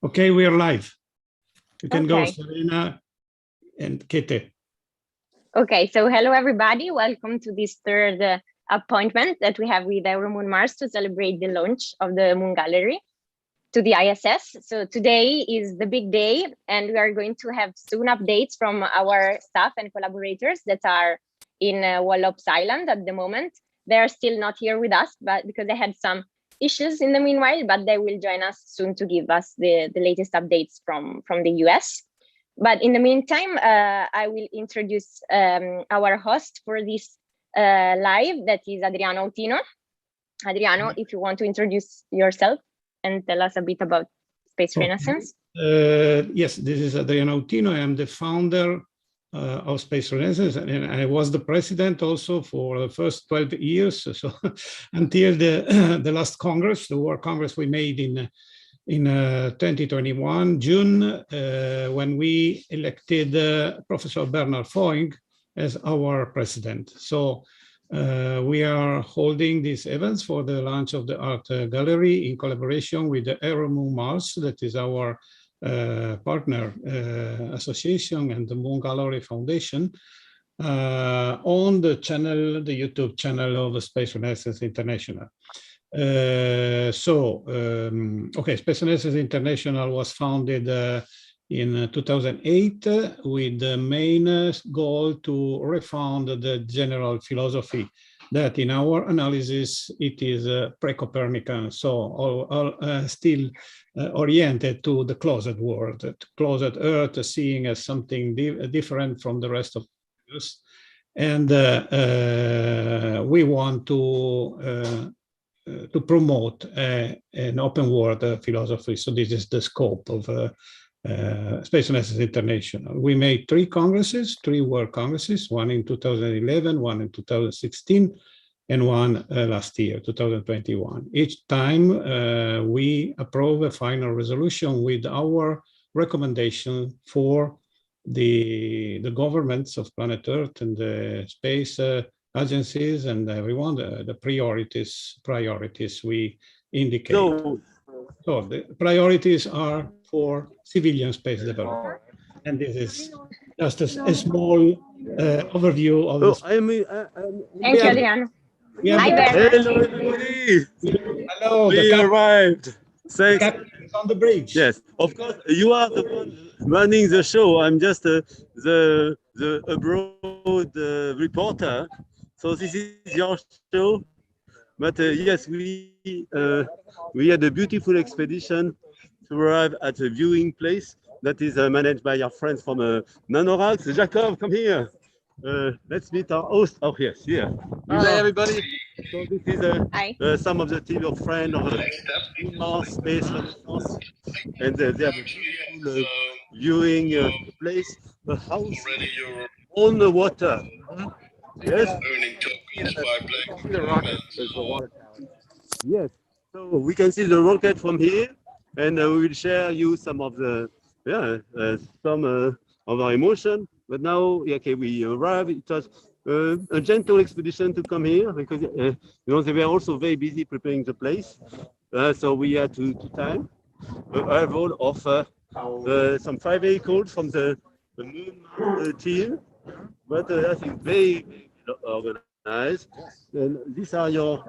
Okay, we are live. You can go, Okay. Serena and Kete. Okay, so hello everybody. Welcome to this third appointment that we have with EuroMoonMars to celebrate the launch of the Moon Gallery to the ISS. So today is the big day, and we are going to have soon updates from our staff and collaborators that are in Wallops Island at the moment. They are still not here with us, but because they had some issues in the meanwhile, but they will join us soon to give us the latest updates from the US. But in the meantime, I will introduce our host for this live, that is Adriano Autino. Adriano, if you want to introduce yourself and tell us a bit about Space Renaissance. Yes, this is Adriano Autino. I am the founder of Space Renaissance, and I was the president also for the first 12 years, so until the last Congress, the World Congress we made in 2021, June, when we elected Professor Bernard Foing as our president. So we are holding these events for the launch of the art gallery in collaboration with the EuroMoonMars, that is our partner association, and the Moon Gallery Foundation, on the channel, the YouTube channel of Space Renaissance International. Okay, Space Renaissance International was founded in 2008 with the main goal to refound the general philosophy that in our analysis it is pre-Copernican, so still oriented to the closed world, closed Earth, seeing as something different from the rest of the universe. And we want to promote an open world philosophy. So this is the scope of Space Renaissance International. We made three world congresses, one in 2011, one in 2016, and one last year, 2021. Each time we approve a final resolution with our recommendation for the governments of planet Earth and the space agencies and everyone, the priorities we indicate. So the priorities are for civilian space development. And this is just a small overview of this. Thank you, Adriano. Hi, Bernard. Hello, everybody. Hello, We arrived. Thanks. The captain is on the bridge. Yes, of course, you are the one running the show. I'm just the abroad reporter. So this is your show. But yes, we had a beautiful expedition to arrive at a viewing place that is managed by our friends from Nanoracks. Jacob, come here. Let's meet our host. Oh, yes, here. Hi, everybody. So this is some of the team of friends of Mars Space Renaissance, and they have a beautiful viewing place, a house on the water. Yes. Yes. So we can see the rocket from here, and we will share you some of the some of our emotion. But now, okay, we arrived. It was a gentle expedition to come here because you know, they were also very busy preparing the place. So we had to time arrival of some 5 vehicles from the Moon team, but I think very organized. And these are your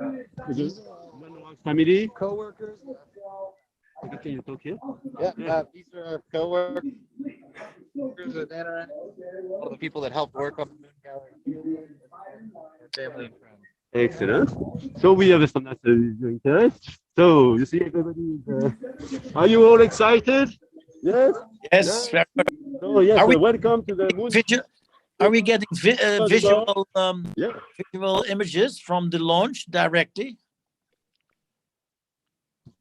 family Co-workers. Can you talk here? Yeah, these are co-workers with Nanoracks, all the people that help work on the Moon Gallery, family and friends. Excellent. So we have some nice interest. So you see everybody. Are you all excited? Yes. Yes. Yeah. So yes. Are we, welcome to the Moon. Are we getting visual yeah. visual images from the launch directly?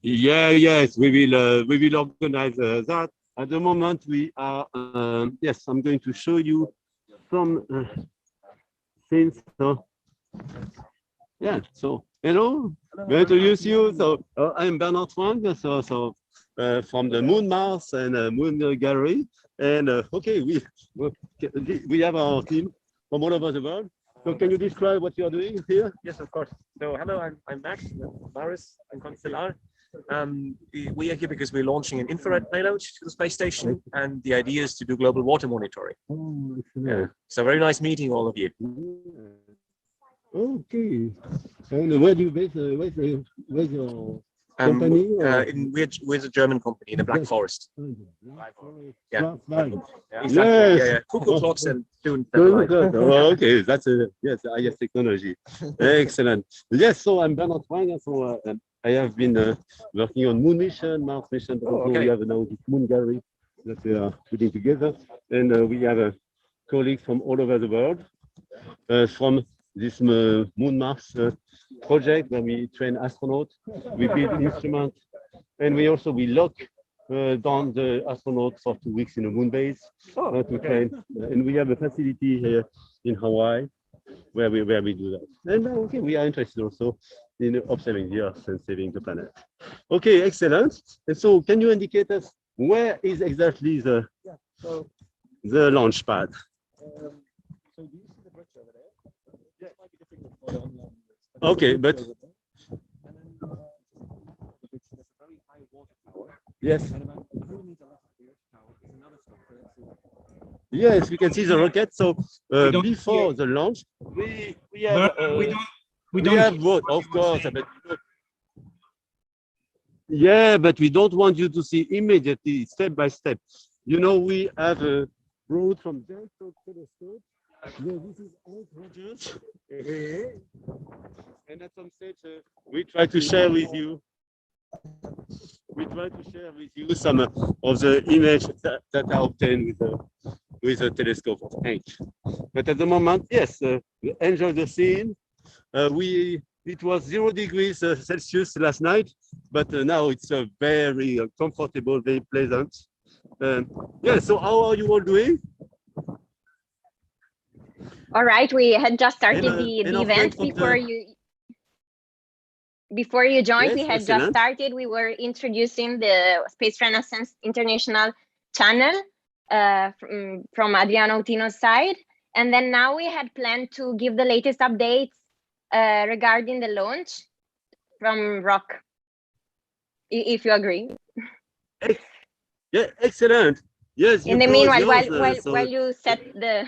Yeah. Yes. We will organize that. At the moment, we are. Yes, I'm going to show you some things. So. Yeah, so hello, may I introduce you. So I'm Bernard Frank, so from the MoonMars and Moon Gallery, and okay, we have our team from all over the world. So can you describe what you are doing here? Yes, of course. So hello, I'm Max, Maris, and Constellar. We are here because we're launching an infrared payload to the space station, and the idea is to do global water monitoring. Oh, Yeah. So very nice meeting all of you. Okay. And where do you base? Where's your company? We're a German company in the Black Forest. Yeah. Yeah. Exactly. Yes. Yeah. Cuckoo clocks and doing Oh, okay, that's yes, IS technology. Excellent. Yes, so I'm Bernard Foing. So I have been working on moon mission, Mars mission. But also we have now this moon gallery that we are putting together, and we have colleagues from all over the world from this MoonMars project where we train astronauts, we build instruments, and we lock down the astronauts for 2 weeks in a moon base to train. And we have a facility here in Hawaii where we do that. And okay, we are interested also in observing the Earth and saving the planet. Okay, excellent. And so, can you indicate us where is exactly the launch pad? So do you see the bridge over there? Yeah, it might be difficult for the online. Okay, but very high water tower. yes. And about 3 meters left of the Earth tower is another structure. Yes, we can see the rocket. So before hear. the launch, we have we don't have both, of course. But yeah, but we don't want you to see immediately, step by step. You know, we have a road from there to telescope. Yeah, this is Henk Rogers. And at some stage, we try to share with you. We try to share with you some of the images that are obtained with the telescope of Henk. But at the moment, yes, enjoy the scene. It was 0 degrees Celsius last night, but now it's very comfortable, very pleasant. Yeah. So how are you all doing? All right, we had just started And, the and our event friend from before you joined. Yes, We had excellent. just started. We were introducing the Space Renaissance International channel from Adriano Utino's side. And then now we had planned to give the latest updates regarding the launch from Rock, if you agree. Yeah, excellent. Yes. In the meanwhile, while you set the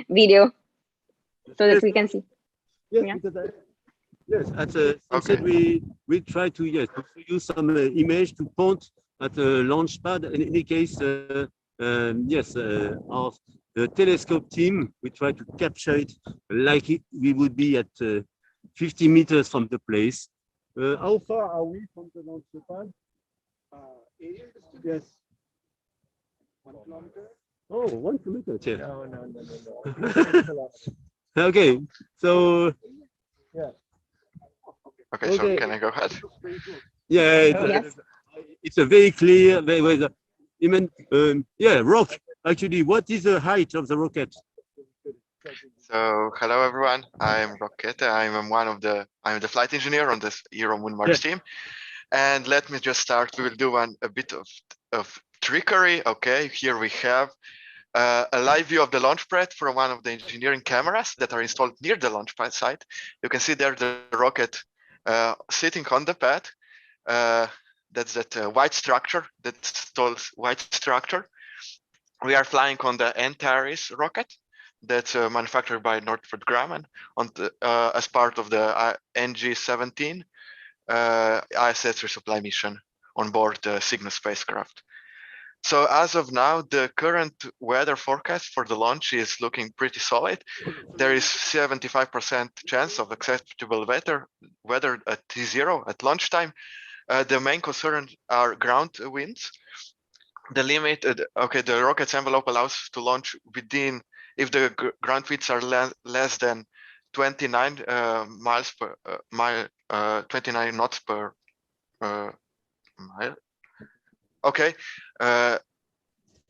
video so that we can see. Yes, Yeah. because yes, at sunset we try to to use some image to point at the launch pad. In any case, our telescope team, we try to capture it like we would be at 50 meters from the place. How far are we from the launch pad? Yes. 1 kilometer. Oh, 1 kilometer. Yeah. No. Okay, so Okay, so can I go ahead? yeah, it's a very clear, Rock. Actually, what is the height of the rocket? So hello everyone, I'm Rocket. I'm the flight engineer on this EuroMoonMars team. And let me just start. We will do a bit of trickery. Okay, here we have a live view of the launch pad from one of the engineering cameras that are installed near the launch pad site. You can see there the rocket sitting on the pad. That's that white structure, white structure. We are flying on the Antares rocket that's manufactured by Northrop Grumman as part of the NG-17 ISS resupply mission on board the Cygnus spacecraft. So as of now, the current weather forecast for the launch is looking pretty solid. There is 75% chance of acceptable weather at T0 at lunchtime. The main concern are ground winds. The limit, the rocket's envelope allows to launch within, if the ground winds are less than 29 miles per mile, 29 knots per mile. Okay.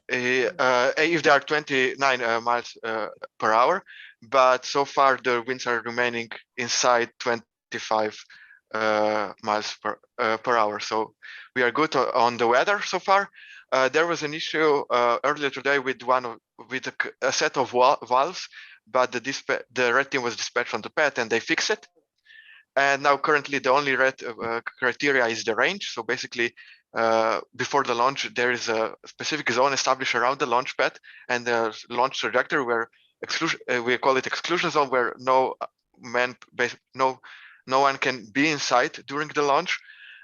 If they are 29 miles per hour, but so far the winds are remaining inside 25 miles per hour. So we are good on the weather so far. There was an issue earlier today with a set of valves, but the red team was dispatched on the pad and they fixed it. And now currently the only criteria is the range. So basically, before the launch, there is a specific zone established around the launch pad and the launch trajectory where we call it exclusion zone, where no one can be inside during the launch.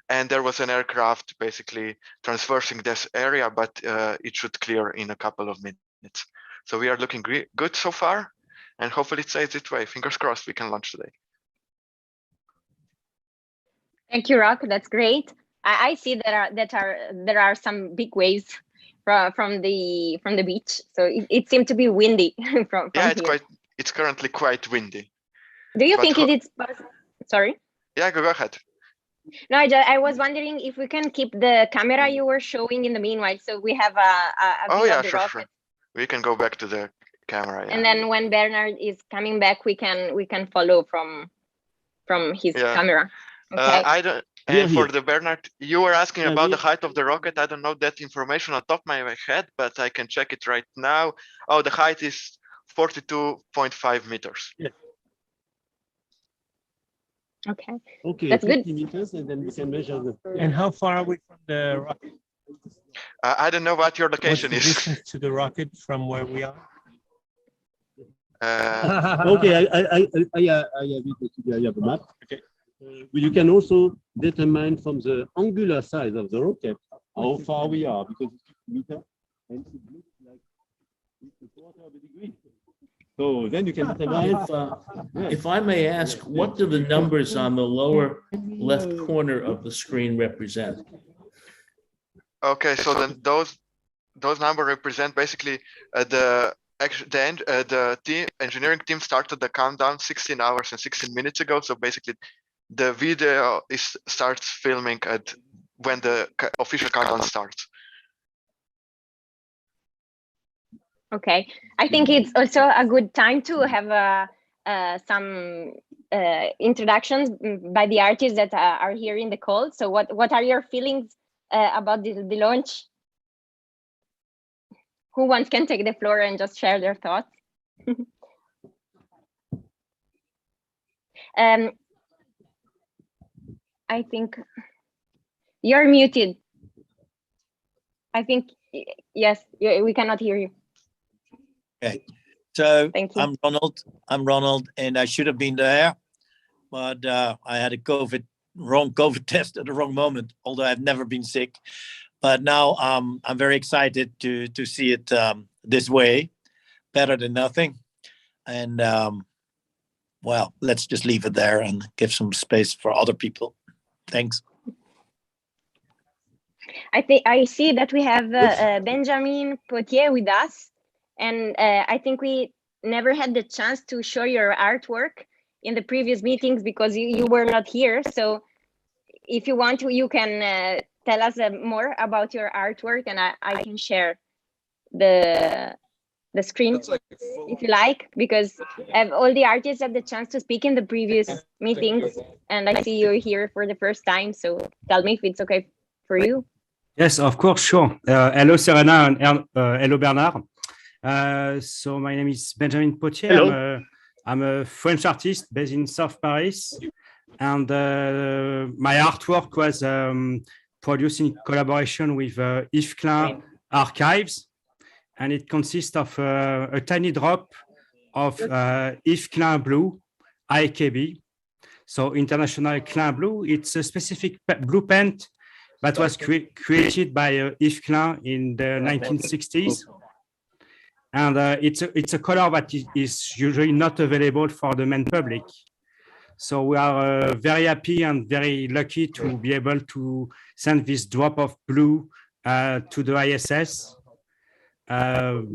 And there was an aircraft basically traversing this area, but it should clear in a couple of minutes. So we are looking good so far, and hopefully it stays this way. Fingers crossed we can launch today. Thank you, Rock. That's great. I see there are some big waves from the beach, so it seemed to be windy from yeah, here. It's currently quite windy. Do you think it's sorry? Yeah, go ahead. No, I was wondering if we can keep the camera you were showing in the meanwhile, so we have a view of the rocket. Sure. We can go back to the camera. Yeah. And then when Bernard is coming back, we can follow from his camera. Okay. I don't. And for the Bernard, you were asking about the height of the rocket. I don't know that information on top of my head, but I can check it right now. Oh, the height is 42.5 meters. Yeah. Okay. Okay. That's good. Meters, and then we can measure the. And how far are we from the rocket? I don't know what your location What's the is. distance to the rocket from where we are? Okay, I have a map. Okay. You can also determine from the angular size of the rocket how far we are, because it's meter and it looks like it's a quarter of a degree. So then you can determine. If I may ask, what do the numbers on the lower left corner of the screen represent? Okay, so then those numbers represent basically the engineering team started the countdown 16 hours and 16 minutes ago. So basically, the video starts filming when the official countdown starts. Okay, I think it's also a good time to have some introductions by the artists that are here in the call. So what are your feelings about the launch? Who once can take the floor and just share their thoughts? I think you're muted. I think, yes, we cannot hear you. Okay, so Thank you. I'm Ronald, and I should have been there, but I had a wrong COVID test at the wrong moment, although I've never been sick. But now I'm very excited to see it this way, better than nothing. And well, let's just leave it there and give some space for other people. Thanks. I see that we have Benjamin Potier with us, and I think we never had the chance to show your artwork in the previous meetings because you were not here. So if you want to, you can tell us more about your artwork, and I can share the screen if you like, because all the artists had the chance to speak in the previous meetings, and I see you here for the first time. So tell me if it's okay for you. Yes, of course, sure. Hello, Serena, and hello, Bernard. So my name is Benjamin Potier. Hello. I'm a French artist based in South Paris, and my artwork was produced in collaboration with Yves Klein Archives, and it consists of a tiny drop of Yves Klein Blue, IKB. So International Klein Blue, it's a specific blue paint that was created by Yves Klein in the 1960s. And it's a color that is usually not available for the main public. So we are very happy and very lucky to be able to send this drop of blue to the ISS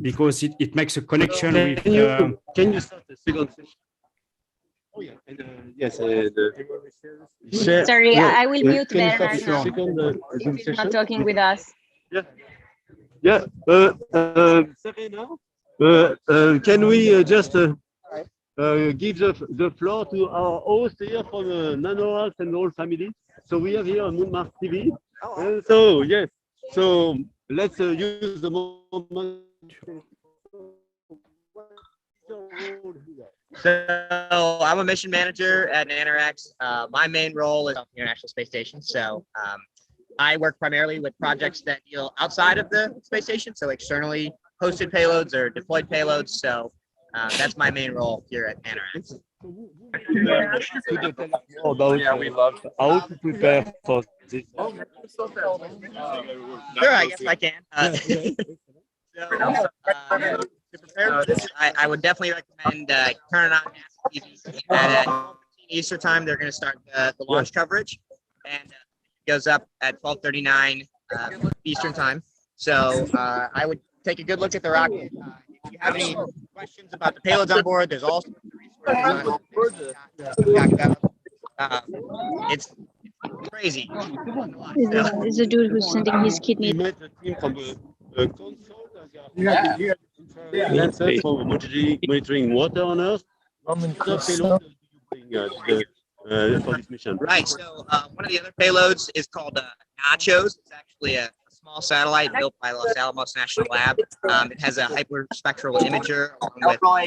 because it makes a connection with... Can you start the second session? Oh, yeah. And, yes. Sorry, I will mute Bernard now if he's not talking with us. Yeah. Yeah. Serena, can we just give the floor to our host here from Nanoracks and all family? So we have here MoonMars TV. So yes, so let's use the moment. So I'm a mission manager at Nanoracks. My main role is on the International Space Station. So I work primarily with projects that deal outside of the space station, so externally hosted payloads or deployed payloads. So that's my main role here at Nanoracks. About we love how to prepare for this. Sure, I guess I can. To prepare for this, I would definitely recommend turning on NASA TV. At Eastern time, they're going to start the launch coverage, and it goes up at 12:39 Eastern time. So I would take a good look at the rocket. If you have any questions about the payloads on board, there's also resources it's crazy. There's a dude who's sending his kidney. For monitoring water on Earth. For this mission. Right. So one of the other payloads is called Nachos. It's actually a small satellite built by Los Alamos National Lab. It has a hyperspectral imager along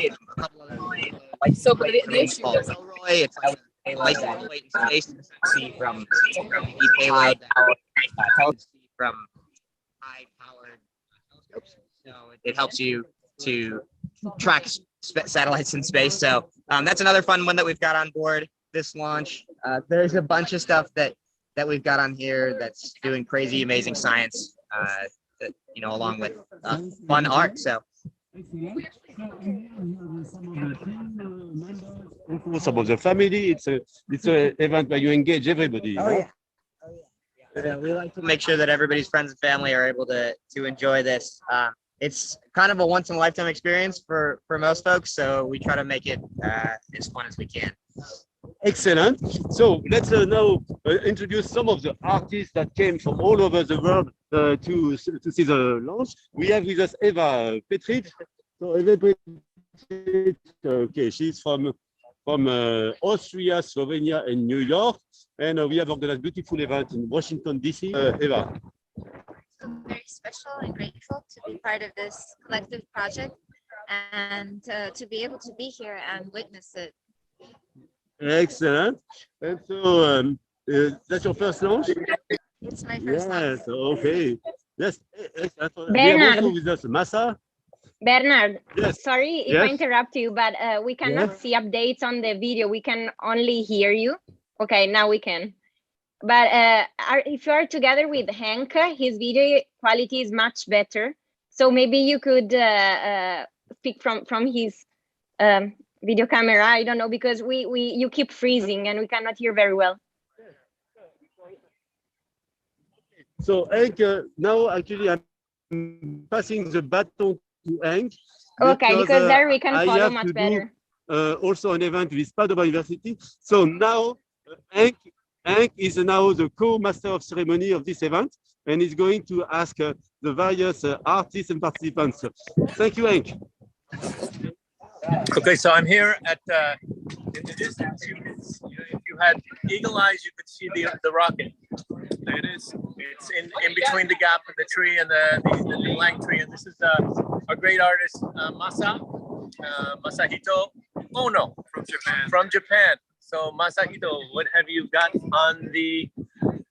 with a couple other payloads. So, but the issue is it's like a light in space see from the payload from high-powered telescopes. So it helps you to track satellites in space. So that's another fun one that we've got on board this launch. There's a bunch of stuff that we've got on here that's doing crazy, amazing science, along with fun art. So. Some of the family, it's an event where you engage everybody. We like to make sure that everybody's friends and family are able to enjoy this. It's kind of a once in a lifetime experience for most folks, so we try to make it as fun as we can. Excellent. So let's now introduce some of the artists that came from all over the world to see the launch. We have with us Eva Patrick. So Eva Patrick, okay, she's from Austria, Slovenia, and New York, and we have organized a beautiful event in Washington DC. Eva. I'm very special and grateful to be part of this collective project and to be able to be here and witness it. Excellent. And so that's your first launch? It's my first launch. Yes, okay. Yes. Bernard. We have also with us Massa. Bernard, yes. Sorry if I interrupt you, but we cannot see updates on the video. We can only hear you. Okay, now we can. But if you are together with Henk, his video quality is much better. So maybe you could speak from his video camera. I don't know, because you keep freezing and we cannot hear very well. So Henk, now actually I'm passing the baton to Henk. Okay, because there we can follow much better. Also an event with Padova University. So now Henk is now the co-master of ceremony of this event, and is going to ask the various artists and participants. Thank you, Henk. Okay, so I'm here at in the distance. If you had eagle eyes, you could see the rocket. There it is. It's in between the gap in the tree and the lang tree. And this is a great artist, Masahito Ono from Japan. From Japan. So Masahito, what have you got on the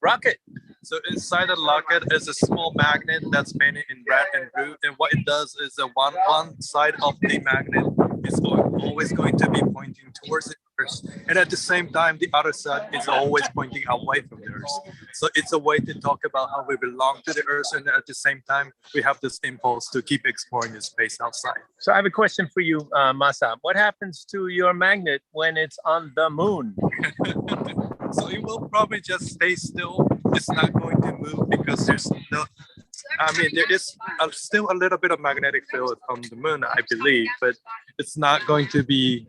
rocket? So inside the rocket is a small magnet that's painted in red and blue, and what it does is that one side of the magnet is always going to be pointing towards the Earth, and at the same time the other side is always pointing away from the Earth. So it's a way to talk about how we belong to the Earth, and at the same time we have this impulse to keep exploring the space outside. So I have a question for you, Masa. What happens to your magnet when it's on the moon? So it will probably just stay still. It's not going to move because there's no, there is still a little bit of magnetic field on the moon, I believe, but it's not going to be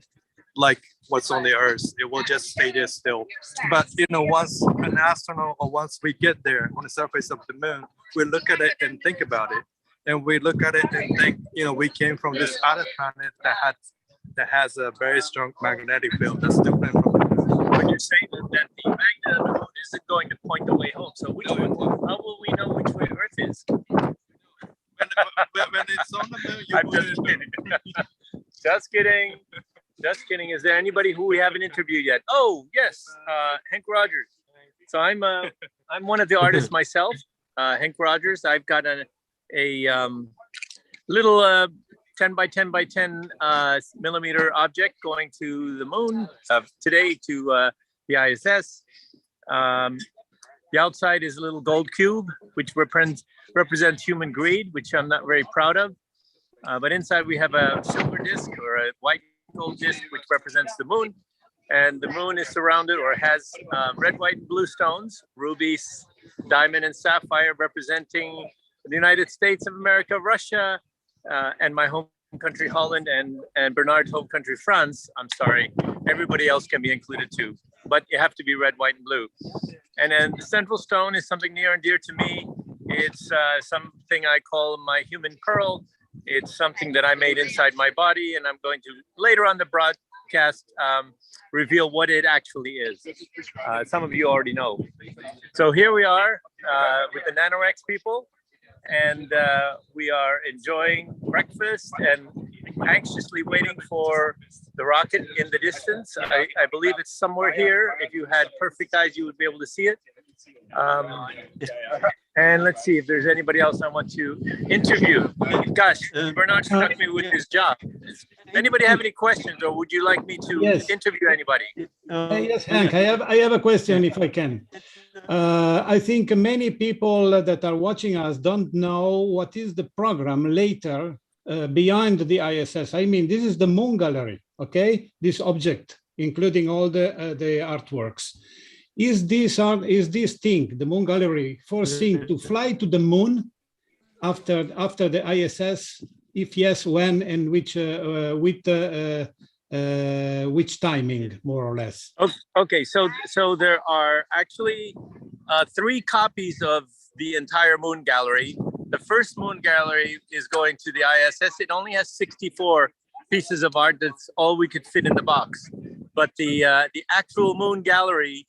like what's on the Earth. It will just stay there still. But, once an astronaut or once we get there on the surface of the moon, we look at it and think about it. And we look at it and think, we came from this other planet that has a very strong magnetic field that's different from the moon. But you're saying that the magnet of the moon isn't going to point the way home. So how will we know which way Earth is? When it's on the moon, I'm just kidding. Just kidding. Just kidding. Is there anybody who we haven't interviewed yet? Oh, yes, Henk Rogers. So I'm one of the artists myself, Henk Rogers. I've got a little 10 by 10 by 10 millimeter object going to the moon today to the ISS. The outside is a little gold cube, which represents human greed, which I'm not very proud of. But inside we have a silver disc or a white gold disc, which represents the moon. And the moon is surrounded or has red, white, and blue stones, rubies, diamond, and sapphire, representing the United States of America, Russia, and my home country, Holland, and Bernard's home country, France. I'm sorry, everybody else can be included too, but you have to be red, white, and blue. And then the central stone is something near and dear to me. It's something I call my human pearl. It's something that I made inside my body, and I'm going to later on the broadcast reveal what it actually is. Some of you already know. So here we are with the Nanoracks people, and we are enjoying breakfast and anxiously waiting for the rocket in the distance. I believe it's somewhere here. If you had perfect eyes, you would be able to see it. And let's see if there's anybody else I want to interview. Gosh, Bernard struck me with his job. Anybody have any questions, or would you like me to interview anybody? Yes, Hank, I have a question if I can. I think many people that are watching us don't know what is the program later beyond the ISS. I mean, this is the moon gallery, okay? This object, including all the artworks. Is this thing, the moon gallery, foreseen to fly to the moon after the ISS? If yes, when and which timing, more or less? Okay, so there are actually 3 copies of the entire moon gallery. The first moon gallery is going to the ISS. It only has 64 pieces of art. That's all we could fit in the box. But the actual moon gallery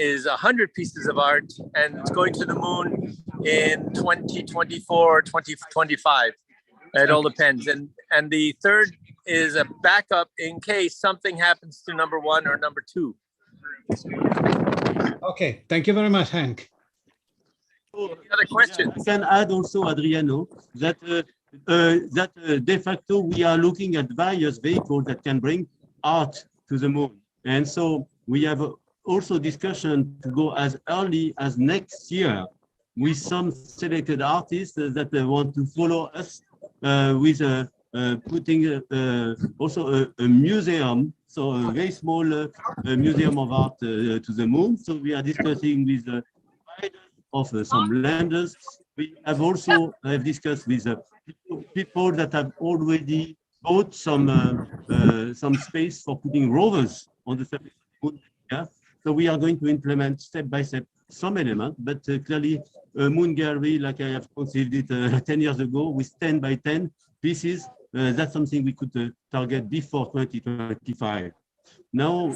is 100 pieces of art, and it's going to the moon in 2024, 2025. It all depends. And the third is a backup in case something happens to number 1 or number 2. Okay, thank you very much, Hank. Any other questions? I can add also, Adriano, that de facto we are looking at various vehicles that can bring art to the moon. And so we have also discussion to go as early as next year with some selected artists that want to follow us with putting also a museum, so a very small museum of art to the moon. So we are discussing with of some lenders. We have also discussed with people that have already bought some space for putting rovers on the surface of the moon. Yeah? So we are going to implement step by step some element, but clearly a moon gallery, like I have conceived it 10 years ago, with 10 by 10 pieces, that's something we could target before 2025. Now,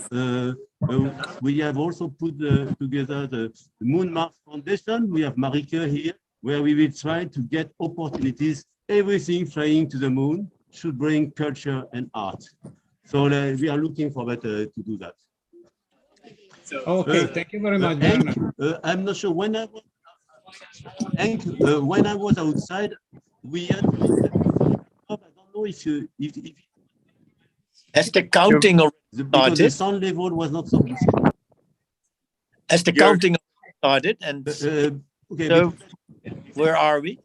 we have also put together the EuroMoonMars Foundation. We have Marike here, where we will try to get opportunities. Everything flying to the moon should bring culture and art. So we are looking forward to do that. Okay, thank you very much. I'm not sure when I was outside, we had. I don't know if you As the counting started, the sound level was not so good. As the counting started, and okay, so where are we?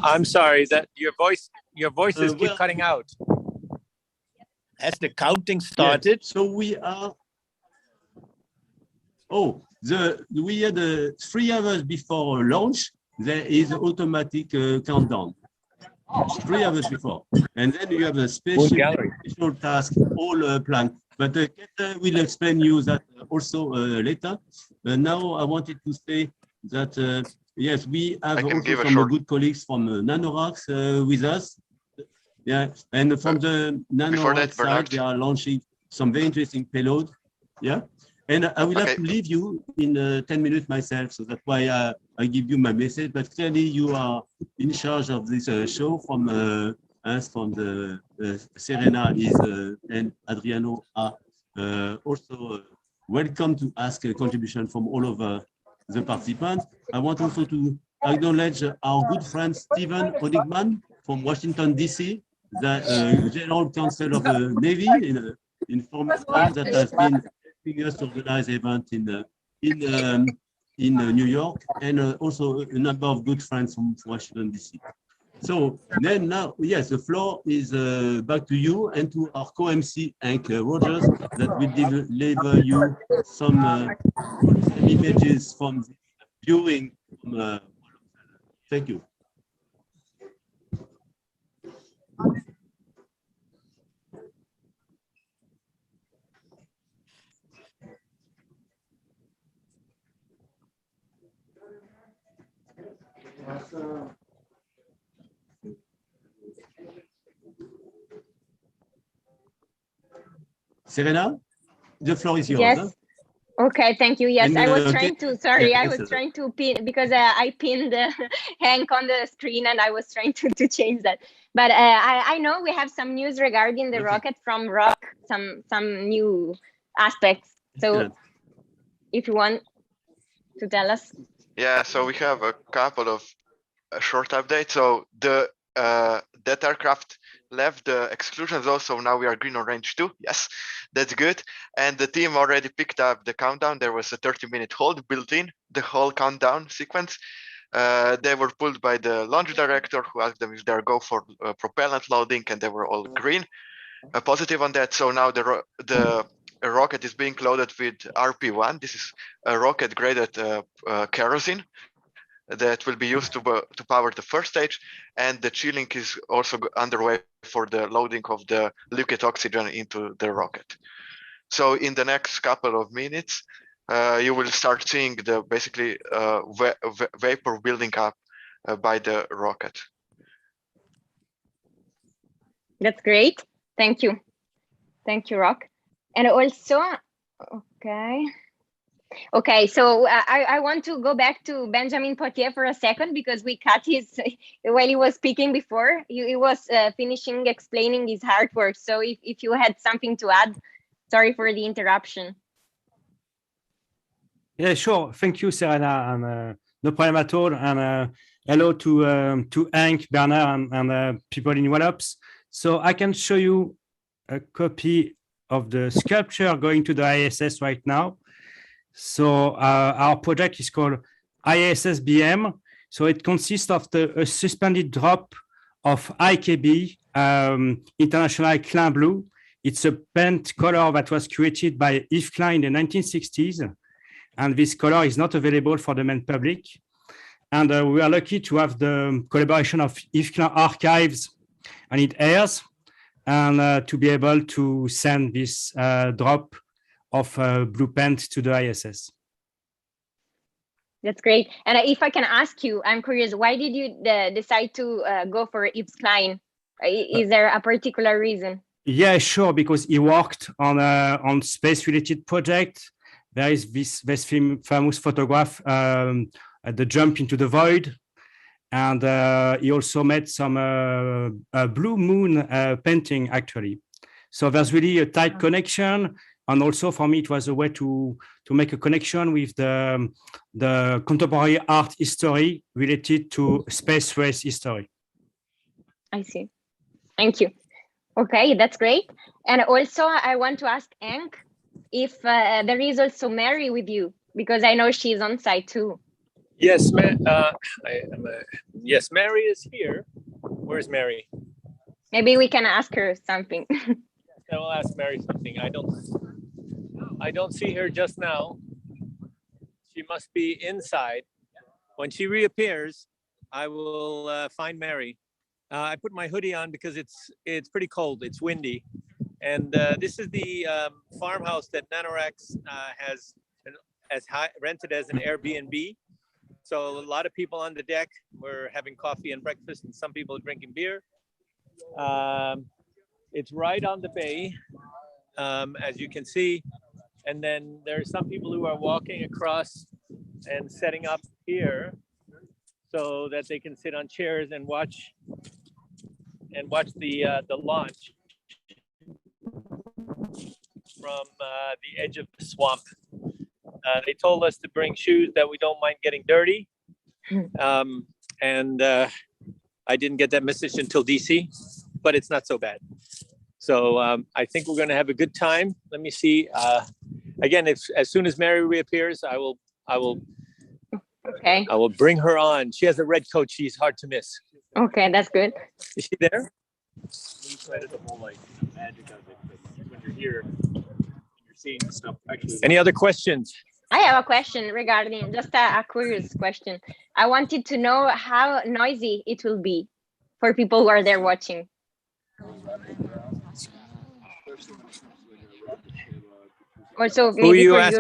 I'm sorry that your voices keep cutting out. As the counting started, so we are. Oh, we had 3 hours before launch. There is automatic countdown. 3 hours before, and then you have a special task all planned. But Kate will explain you that also later. Now I wanted to say that yes, we have also some good colleagues from Nanoracks with us. Yeah, and from the Nanoracks side, they are launching some very interesting payload. Yeah, and I will have to leave you in 10 minutes myself, so that's why I give you my message. But clearly, you are in charge of this show from us from the Serena is and Adriano are also welcome to ask a contribution from all of the participants. I want also to acknowledge our good friend Stephen Odigman from Washington, D.C., the General Counsel of the Navy in former time that has been helping us organize event in New York, and also a number of good friends from Washington, D.C. So then now, yes, the floor is back to you and to our co-MC, Henk Rogers, that will deliver you some images from the viewing. Thank you. Serena, the floor is yours. Yes. Huh? Okay, thank you. Yes, And, I was trying to, sorry, yeah, I was trying to pin, because I pinned Henk on the screen and I was trying to change that. But I know we have some news regarding the rocket from Rock, some new aspects. So if you want to tell us. Yeah, so we have a couple of short updates. So the that aircraft left the exclusion zone, so now we are green on range 2. Yes, that's good. And the team already picked up the countdown. There was a 30-minute hold built in the whole countdown sequence. They were pulled by the launch director, who asked them if they go for propellant loading, and they were all green, positive on that. So now the rocket is being loaded with RP1. This is a rocket graded kerosene that will be used to power the first stage, and the chilling is also underway for the loading of the liquid oxygen into the rocket. So in the next couple of minutes, you will start seeing the basically vapor building up by the rocket. That's great. Thank you. Thank you, Rock. And also, okay, so I want to go back to Benjamin Potier for a second, because we cut his, while he was speaking before, he was finishing explaining his artwork. So if you had something to add, sorry for the interruption. Yeah, sure. Thank you, Serena, and no problem at all. And hello to Henk, Bernard, and people in Wallops. So I can show you a copy of the sculpture going to the ISS right now. So our project is called ISS BM. So it consists of a suspended drop of IKB, International Klein Blue. It's a paint color that was created by Yves Klein in the 1960s. And this color is not available for the main public. And we are lucky to have the collaboration of Yves Klein Archives and it airs, and to be able to send this drop of blue paint to the ISS. That's great. And if I can ask you, I'm curious, why did you decide to go for Yves Klein? Is there a particular reason? Yeah, sure, because he worked on space-related project. There is this famous photograph, the jump into the void. And he also made some blue moon painting, actually. So there's really a tight connection. And also for me, it was a way to make a connection with the contemporary art history related to space race history. I see. Thank you. Okay, that's great. And also I want to ask Henk if there is also Mary with you, because I know she's on site too. Yes, yes, Mary is here. Where's Mary? Maybe we can ask her something. I will ask Mary something. I don't see her just now. She must be inside. When she reappears, I will find Mary. I put my hoodie on because it's pretty cold. It's windy, and this is the farmhouse that Nanoracks has rented as an Airbnb. So a lot of people on the deck were having coffee and breakfast, and some people drinking beer. It's right on the bay, as you can see. And then there are some people who are walking across and setting up here so that they can sit on chairs and watch and watch the launch from the edge of the swamp. They told us to bring shoes that we don't mind getting dirty. And I didn't get that message until DC, but it's not so bad. So I think we're going to have a good time. Let me see. Again, as soon as Mary reappears, I will bring her on. She has a red coat. She's hard to miss. Okay, that's good. Is she there? The whole like magic of it. When you're here, you're seeing stuff. Actually, any other questions? I have a question regarding just a curious question. I wanted to know how noisy it will be for people who are there watching. Also, maybe for you, Rock,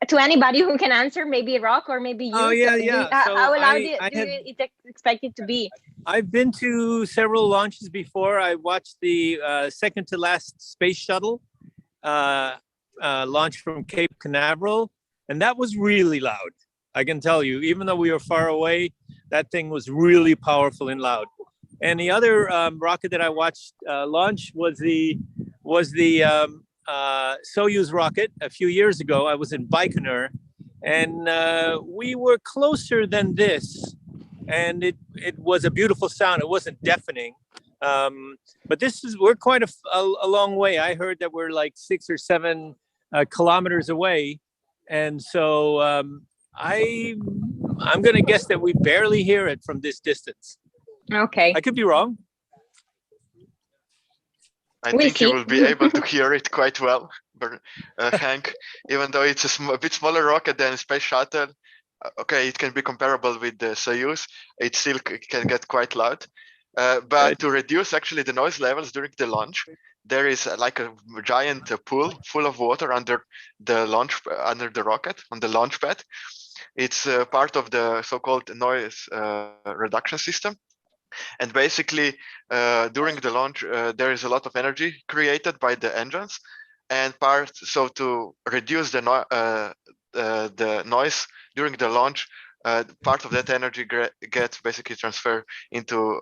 to anybody who can answer, maybe Rock or maybe you. Oh yeah. How loud do you expect it to be? I've been to several launches before. I watched the second to last space shuttle launch from Cape Canaveral, and that was really loud. I can tell you, even though we were far away, that thing was really powerful and loud. And the other rocket that I watched launch was the Soyuz rocket a few years ago. I was in Baikonur, and we were closer than this, and it was a beautiful sound. It wasn't deafening, but we're quite a long way. I heard that we're like 6 or 7 kilometers away, and so I'm going to guess that we barely hear it from this distance. Okay. I could be wrong. I think you will be able to hear it quite well, Hank, even though it's a bit smaller rocket than a space shuttle. Okay, it can be comparable with the Soyuz. It still can get quite loud. But to reduce actually the noise levels during the launch, there is like a giant pool full of water under the rocket on the launch pad. It's part of the so-called noise reduction system. And basically, during the launch, there is a lot of energy created by the engines, and so to reduce the noise during the launch, part of that energy gets basically transferred into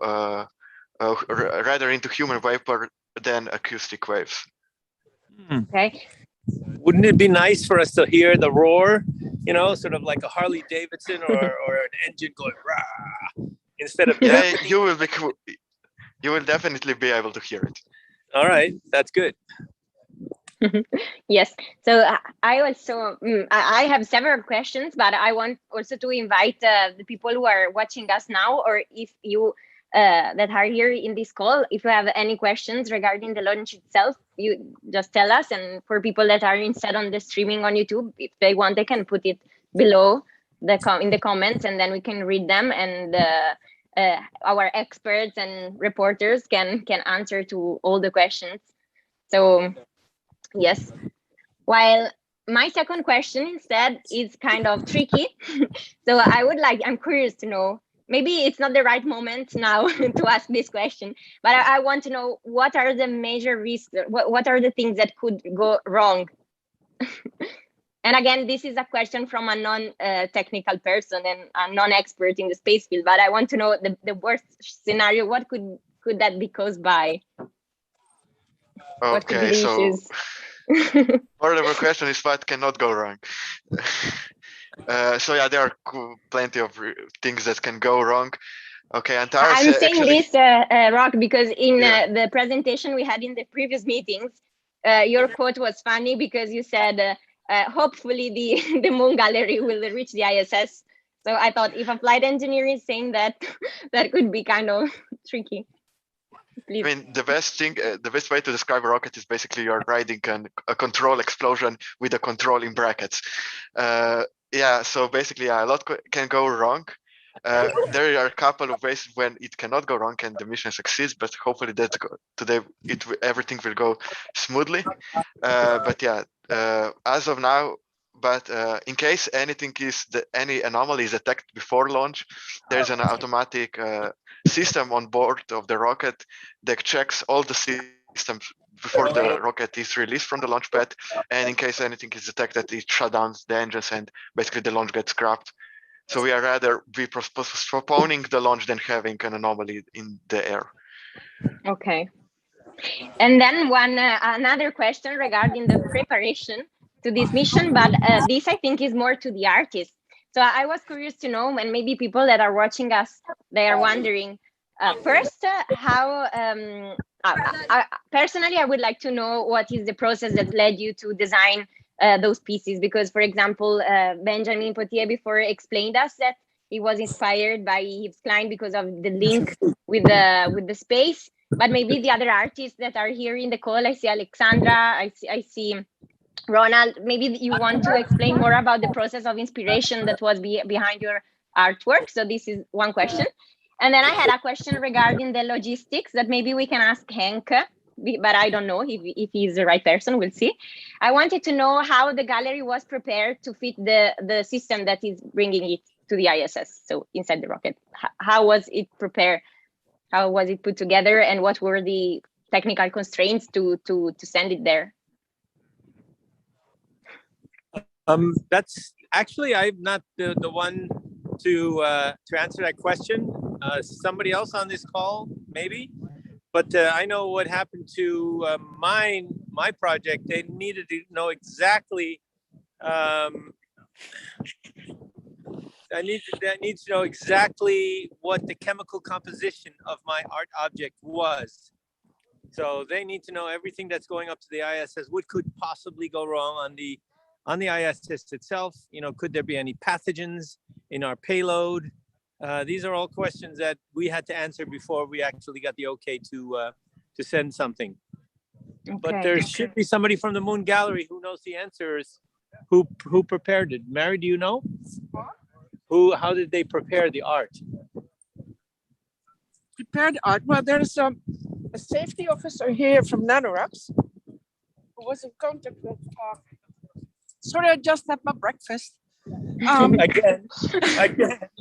rather into human vapor than acoustic waves. Okay. Wouldn't it be nice for us to hear the roar? You know, sort of like a Harley Davidson or an engine going rah. Instead of you will definitely be able to hear it. All right, that's good. Yes. So I also I have several questions, but I want also to invite the people who are watching us now, or if you that are here in this call, if you have any questions regarding the launch itself, you just tell us. And for people that are instead on the streaming on YouTube, if they want, they can put it below in the comments, and then we can read them, and our experts and reporters can answer to all the questions. So yes, while my second question instead is kind of tricky. So I'm curious to know, maybe it's not the right moment now to ask this question, but I want to know, what are the major risks? What are the things that could go wrong? And again, this is a question from a non-technical person and a non-expert in the space field, but I want to know the worst scenario. What could that be caused by? Okay, so part of the question is what cannot go wrong. So yeah, there are plenty of things that can go wrong. Okay, I'm saying this, Rock, because in the presentation we had in the previous meetings, your quote was funny because you said, hopefully the moon gallery will reach the ISS. So I thought, if a flight engineer is saying that, that could be kind of tricky. Please. I mean, the best way to describe a rocket is basically you're riding a control explosion with a control in brackets. Yeah, so basically a lot can go wrong. There are a couple of ways when it cannot go wrong and the mission succeeds, but hopefully today everything will go smoothly. But yeah, as of now, but in case any anomaly is detected before launch, there's an automatic system on board of the rocket that checks all the systems before the rocket is released from the launch pad, and in case anything is detected, it shuts down the engines and basically the launch gets scrapped. So we are rather be postponing the launch than having an anomaly in the air. Okay. And then another question regarding the preparation to this mission, but this I think is more to the artists. So I was curious to know, and maybe people that are watching us, they are wondering, first, how, personally, I would like to know what is the process that led you to design those pieces, because, for example, Benjamin Potier before explained us that he was inspired by Yves Klein because of the link with the space. But maybe the other artists that are here in the call, I see Alexandra, I see Ronald, maybe you want to explain more about the process of inspiration that was behind your artwork. So this is one question. And then I had a question regarding the logistics that maybe we can ask Henk, but I don't know if he's the right person, we'll see. I wanted to know how the gallery was prepared to fit the system that is bringing it to the ISS, so inside the rocket. How was it prepared? How was it put together, and what were the technical constraints to send it there? That's actually, I'm not the one to answer that question. Somebody else on this call, maybe. But I know what happened to my project. They needed to know exactly. I need to know exactly what the chemical composition of my art object was. So they need to know everything that's going up to the ISS. What could possibly go wrong on the ISS itself? You know, could there be any pathogens in our payload? These are all questions that we had to answer before we actually got the okay to send something. Okay, but there should be somebody from the Moon Gallery who knows the answers. Who prepared it? Mary, do you know? How did they prepare the art? Prepare the art? Well, there's a safety officer here from Nanoracks who was in contact with. Sorry, I just had my breakfast. Again,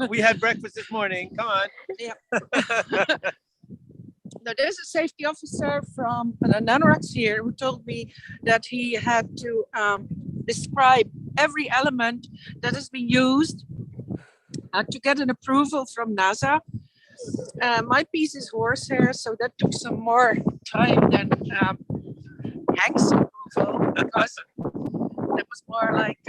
we had breakfast this morning. Come on. Yeah. Now, there's a safety officer from Nanoracks here who told me that he had to describe every element that has been used to get an approval from NASA. My piece is horsehair, so that took some more time than Hank's approval, because it was more like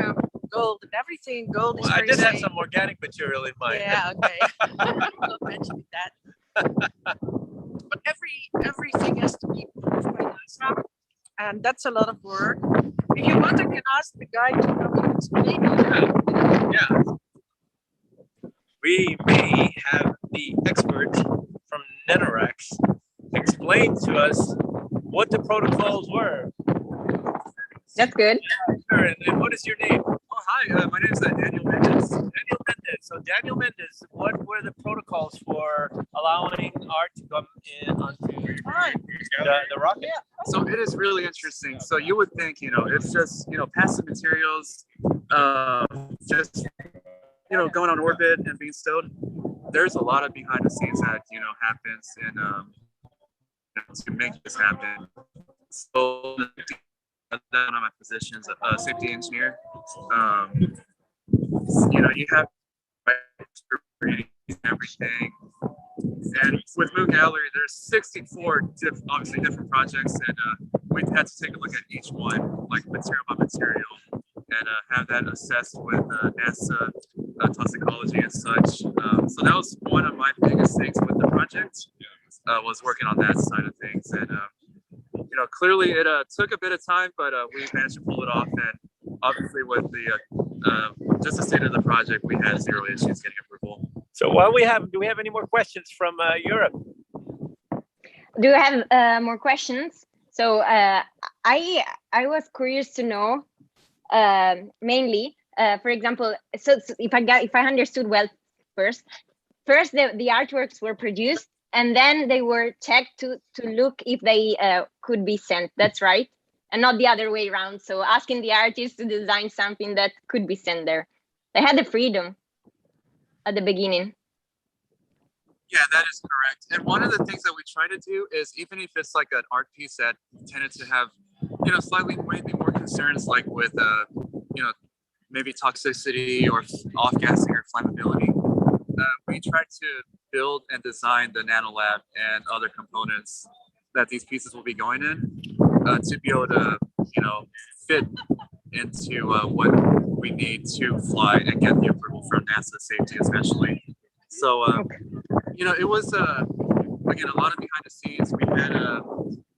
gold and everything. Gold is very I did have safe. some organic material in mind. Yeah, okay. I'll mention that. But everything has to be approved by NASA, and that's a lot of work. If you want, I can ask the guy to come and explain it. Yeah. We may have the expert from Nanoracks explain to us what the protocols were. That's good. Sure. And what is your name? Oh, hi. My name is Daniel Mendez. Daniel Mendez. So Daniel Mendez, what were the protocols for allowing art to come in onto the rocket? Yeah. So it is really interesting. So you would think, it's just, passive materials, just, going on orbit and being stowed. There's a lot of behind the scenes that, happens to make this happen. So one of my positions, a safety engineer, you have everything. And with Moon Gallery, there's 64 obviously different projects, and we've had to take a look at each one, like material by material, and have that assessed with NASA toxicology and such. So that was one of my biggest things with the project, was working on that side of things. And clearly it took a bit of time, but we managed to pull it off. And obviously with the just the state of the project, we had zero issues getting approval. So do we have any more questions from Europe? Do you have more questions? So I was curious to know, mainly, for example, so if I understood well, first the artworks were produced, and then they were checked to look if they could be sent. That's right, and not the other way around. So asking the artist to design something that could be sent there. They had the freedom at the beginning. Yeah, that is correct. And one of the things that we try to do is, even if it's like an art piece that tended to have, slightly maybe more concerns, like with, maybe toxicity or off-gassing or flammability. We tried to build and design the nanolab and other components that these pieces will be going in to be able to, fit into what we need to fly and get the approval from NASA safety, especially. So, it was, again, a lot of behind the scenes. We had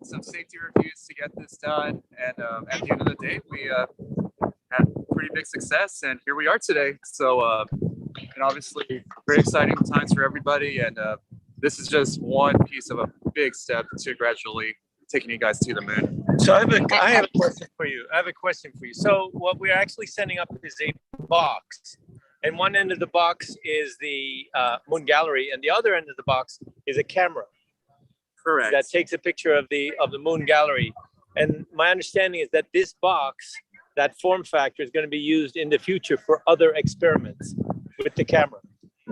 some safety reviews to get this done. And at the end of the day, we had pretty big success. And here we are today. So, and obviously, very exciting times for everybody. And this is just one piece of a big step to gradually taking you guys to the moon. So I have a question for you. So what we're actually sending up is a box, and one end of the box is the moon gallery, and the other end of the box is a camera. Correct. That takes a picture of the moon gallery. And my understanding is that this box, that form factor, is going to be used in the future for other experiments with the camera.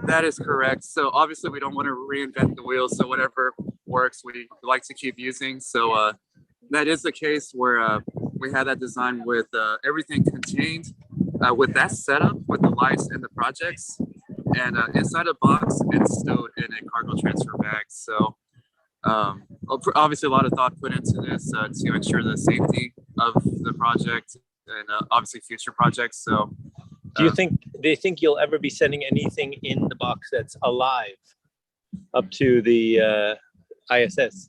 That is correct. So obviously we don't want to reinvent the wheel. So whatever works, we like to keep using. So that is the case where we had that design with everything contained with that setup, with the lights and the projects. And inside a box, it's stowed in a cargo transfer bag. So obviously a lot of thought put into this to ensure the safety of the project and obviously future projects. So do you think you'll ever be sending anything in the box that's alive up to the ISS?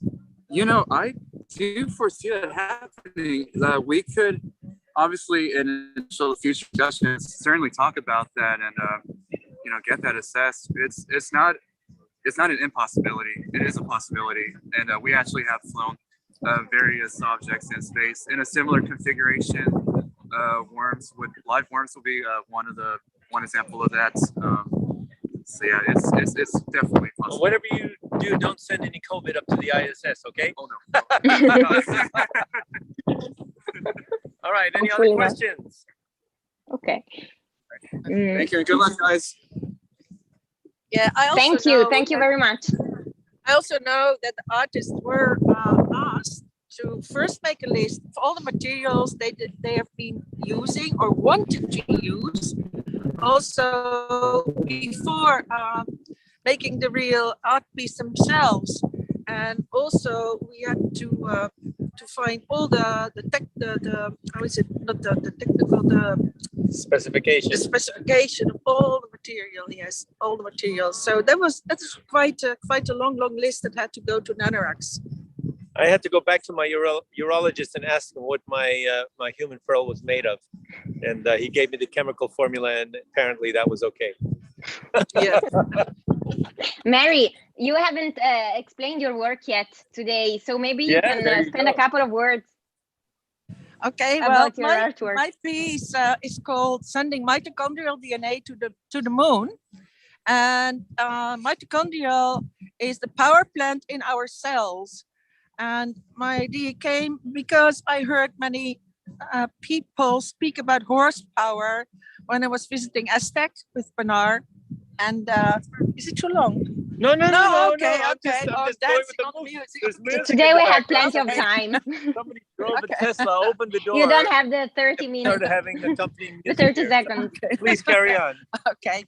I do foresee that happening. We could obviously in initial future discussions certainly talk about that and get that assessed. It's not an impossibility. It is a possibility, and we actually have flown various objects in space in a similar configuration. Live worms will be one example of that. So yeah, it's definitely possible. Whatever you do, don't send any COVID up to the ISS, okay? Oh no. All right. Any other questions? Okay. Thank you. Good luck, guys. Yeah, I also Thank you very much. I also know that the artists were asked to first make a list of all the materials they have been using or wanted to use. Also, before making the real art piece themselves, and also we had to find all the specification of all the material. Yes, all the materials. So that's quite a long list that had to go to Nanoracks. I had to go back to my urologist and ask him what my human pearl was made of, and he gave me the chemical formula, and apparently that was okay. Yeah. Mary, you haven't explained your work yet today, so maybe you can spend a couple of words. Okay, well, my piece is called "Sending Mitochondrial DNA to the Moon," and mitochondrial is the power plant in our cells. And my idea came because I heard many people speak about horsepower when I was visiting Aztec with Bernard. And is it too long? No. Okay. I'm just dancing on music. Today we had plenty of time. Somebody drove a Tesla, opened the door. You don't have the 30 minutes. Started having the company the 30 seconds. Okay. Please carry on. Okay.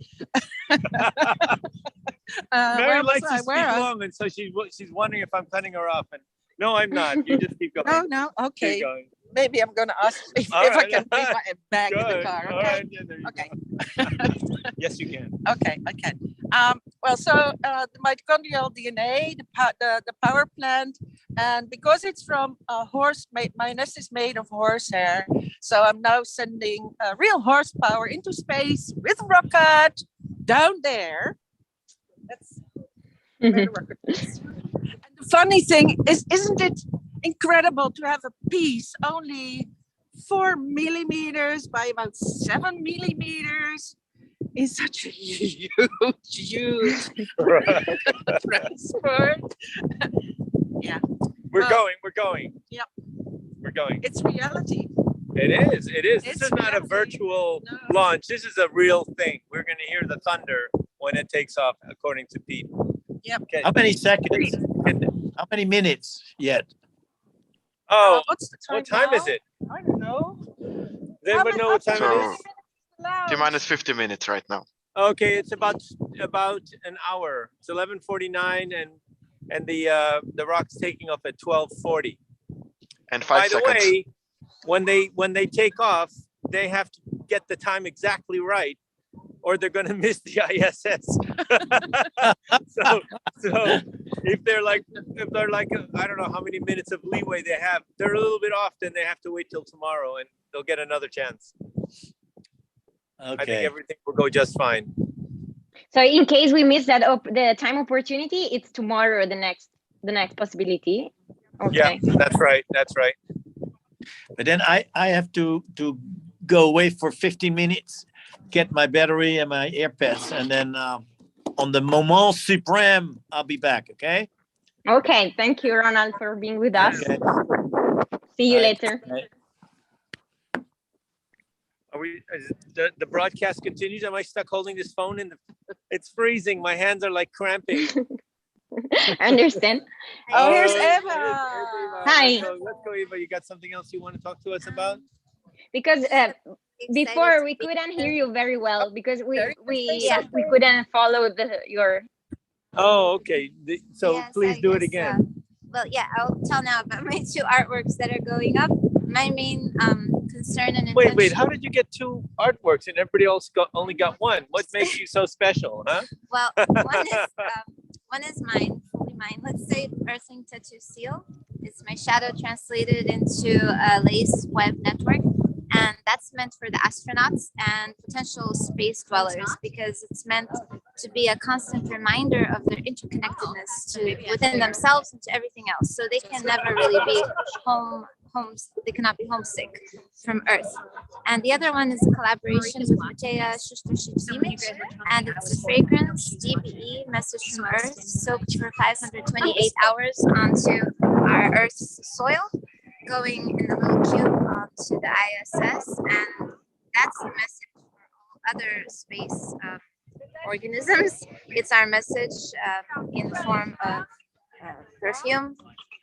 Mary likes to speak long, and so she's wondering if I'm cutting her off. And no, I'm not. You just keep going. No. Okay. Maybe I'm going to ask if I can bring my bag in the car. Okay. Right. Yeah, okay. Yes, you can. Okay, I can. The mitochondrial DNA, the power plant, and because it's from a horse, my nest is made of horsehair, so I'm now sending real horsepower into space with a rocket down there. That's where the rocket is. And the funny thing is, isn't it incredible to have a piece only 4 millimeters by about 7 millimeters in such a huge transport? Yeah. We're going. Yep. We're going. It's reality. It is. This is not a virtual launch. This is a real thing. We're going to hear the thunder when it takes off, according to Pete. Yep. Okay. How many seconds? How many minutes yet? Oh, what's the time what time now? is it? I don't know. Does anybody know what time it is? T-minus 50 minutes right now. Okay, it's about an hour. It's 11:49, and the rock's taking off at 12:40. And 5 seconds. By the way, when they take off, they have to get the time exactly right, or they're going to miss the ISS. so if they're like I don't know how many minutes of leeway they have, they're a little bit off, then they have to wait till tomorrow, and they'll get another chance. Okay. I think everything will go just fine. So in case we miss that the time opportunity, it's tomorrow the next possibility. Okay. Yeah, that's right. That's right. But then I have to go away for 15 minutes, get my battery and my AirPods, and then on the moment suprême, I'll be back. Okay. Okay. Thank you, Ronald, for being with us. Okay. See you later. Are we? The broadcast continues. Am I stuck holding this phone it's freezing. My hands are like cramping. I understand. Oh, here's Eva. Hi. Let's go, Eva. You got something else you want to talk to us about? Because before we couldn't hear you very well because we couldn't follow your. Oh, okay. So Yes, please I do it guess, again. Well, yeah, I'll tell now about my two artworks that are going up. My main concern and intention. Wait. How did you get two artworks and everybody else only got one? What makes you so special, huh? Well, one is mine, fully mine. Let's say Earthling Tattoo Seal. It's my shadow translated into a lace web network. And that's meant for the astronauts and potential space dwellers because it's meant to be a constant reminder of their interconnectedness within themselves and to everything else. So they can never really be they cannot be homesick from Earth. And the other one is a collaboration with Matea Shushtushimich, and it's a fragrance DBE message from Earth soaked for 528 hours onto our Earth's soil, going in a little cube onto the ISS, and that's the message for all other space organisms. It's our message in the form of perfume,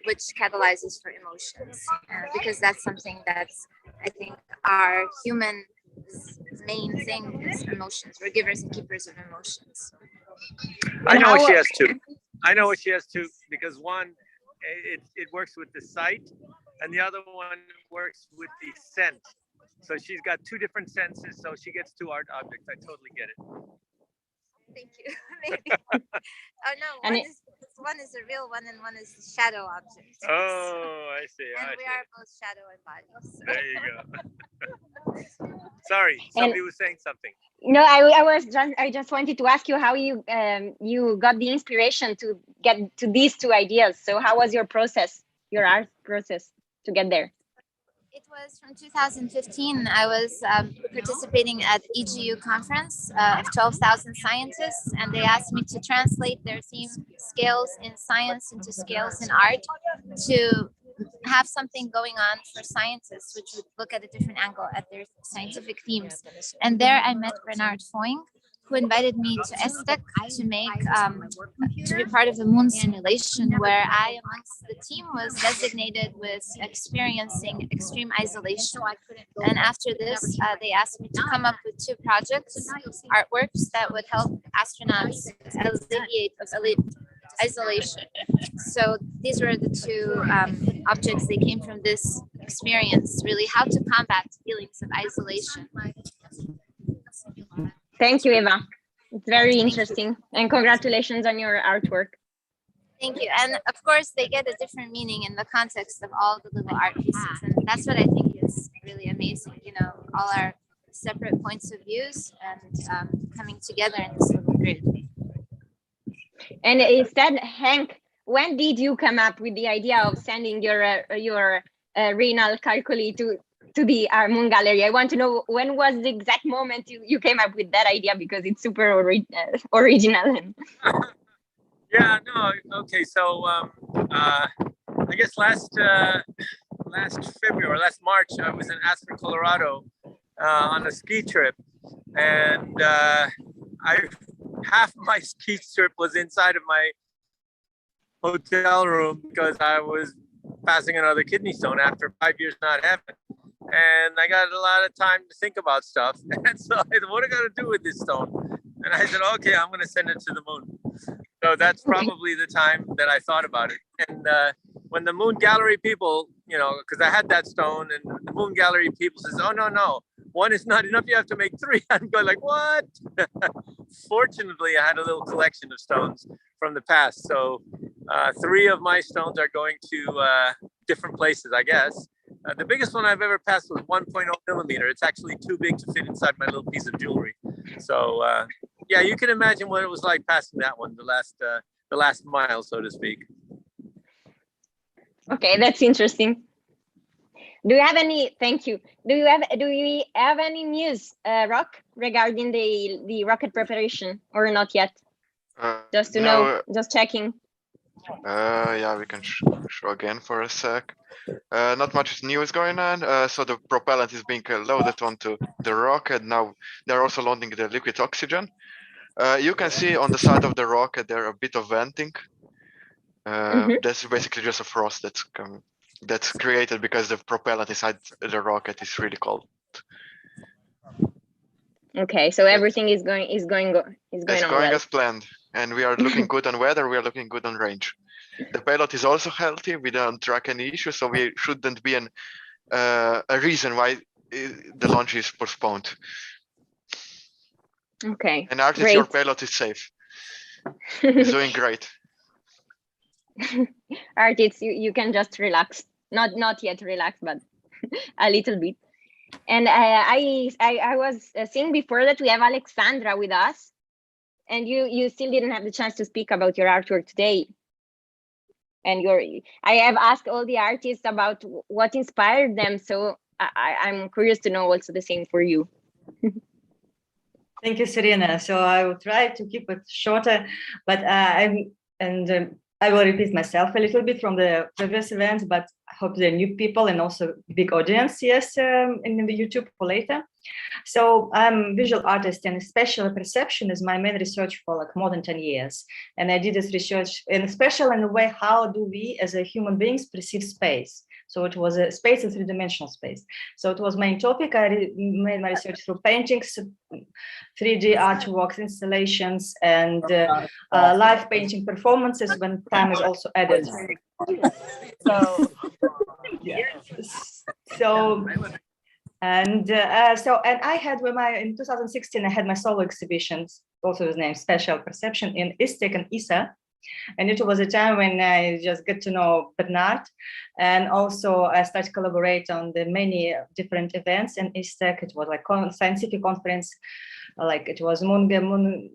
which catalyzes for emotions, because that's something that's, I think, our human main thing is emotions. We're givers and keepers of emotions. I know what she has two. I know what she has two because one, it works with the sight, and the other one works with the scent. So she's got two different senses, so she gets two art objects. I totally get it. Thank you. Maybe. Oh no, one is a real one and one is a shadow object. Oh, I see. And we are both shadow and body. So. There you go. Sorry, somebody was saying something. No, I just wanted to ask you how you got the inspiration to get to these two ideas. So how was your process, your art process to get there? It was from 2015. I was participating at EGU conference of 12,000 scientists, and they asked me to translate their theme scales in science into scales in art to have something going on for scientists, which would look at a different angle at their scientific themes. And there I met Bernard Foing, who invited me to ESTEC to be part of a moon simulation where I, amongst the team, was designated with experiencing extreme isolation. And after this, they asked me to come up with two projects, artworks that would help astronauts alleviate isolation. So these were the two objects. They came from this experience, really, how to combat feelings of isolation. Thank you, Eva. It's very interesting. And congratulations on your artwork. Thank you. And of course, they get a different meaning in the context of all the little art pieces. And that's what I think is really amazing. You know, all our separate points of views and coming together in this little grid. And instead, Henk, when did you come up with the idea of sending your renal calculi to the Moon Gallery? I want to know when was the exact moment you came up with that idea, because it's super original. Yeah, no, okay. So I guess last February, last March, I was in Aspen, Colorado on a ski trip, and half my ski trip was inside of my hotel room because I was passing another kidney stone after 5 years not having it. and I got a lot of time to think about stuff. And so I said, what am I going to do with this stone? And I said, okay, I'm going to send it to the moon. So that's probably the time that I thought about it. And when the Moon Gallery people, you know, because I had that stone, and the Moon Gallery people says, oh, no, one is not enough. You have to make three. I'm going like, what? Fortunately, I had a little collection of stones from the past. So 3 of my stones are going to different places, I guess. The biggest one I've ever passed was 1.0 millimeter. It's actually too big to fit inside my little piece of jewelry. So yeah, you can imagine what it was like passing that one, the last mile, so to speak. Okay, that's interesting. Do you have any? Thank you. Do we have any news, Rock, regarding the rocket preparation, or not yet? Just to know, just checking. Yeah, we can show again for a sec. Not much news going on. So the propellant is being loaded onto the rocket. Now they're also loading the liquid oxygen. You can see on the side of the rocket there a bit of venting. That's basically just a frost that's created because the propellant inside the rocket is really cold. Okay, so everything is going on well. As planned, and we are looking good on weather. We are looking good on range. The payload is also healthy. We don't track any issues, so we shouldn't be a reason why the launch is postponed. Okay. And Artis, your payload is safe. It's doing great. Artis, you can just relax. Not yet relax, but a little bit. And I was saying before that we have Alexandra with us, and you still didn't have the chance to speak about your artwork today. And I have asked all the artists about what inspired them, so I'm curious to know also the same for you. Thank you, Serena. So I will try to keep it shorter, but I will repeat myself a little bit from the previous events, but I hope there are new people and also big audience, yes, in the YouTube for later. So I'm a visual artist, and spatial perception is my main research for like more than 10 years. And I did this research in spatial in a way, how do we as a human beings perceive space? So it was a space, a three-dimensional space. So it was main topic. I made my research through paintings, 3D artworks, installations, and live painting performances when time is also added. And I had in 2016 I had my solo exhibitions, also was named Spatial Perception in ISTEC and ESA. And it was a time when I just get to know Bernard, and also I started to collaborate on the many different events in ISTEC. It was like scientific conference, like it was Moon Village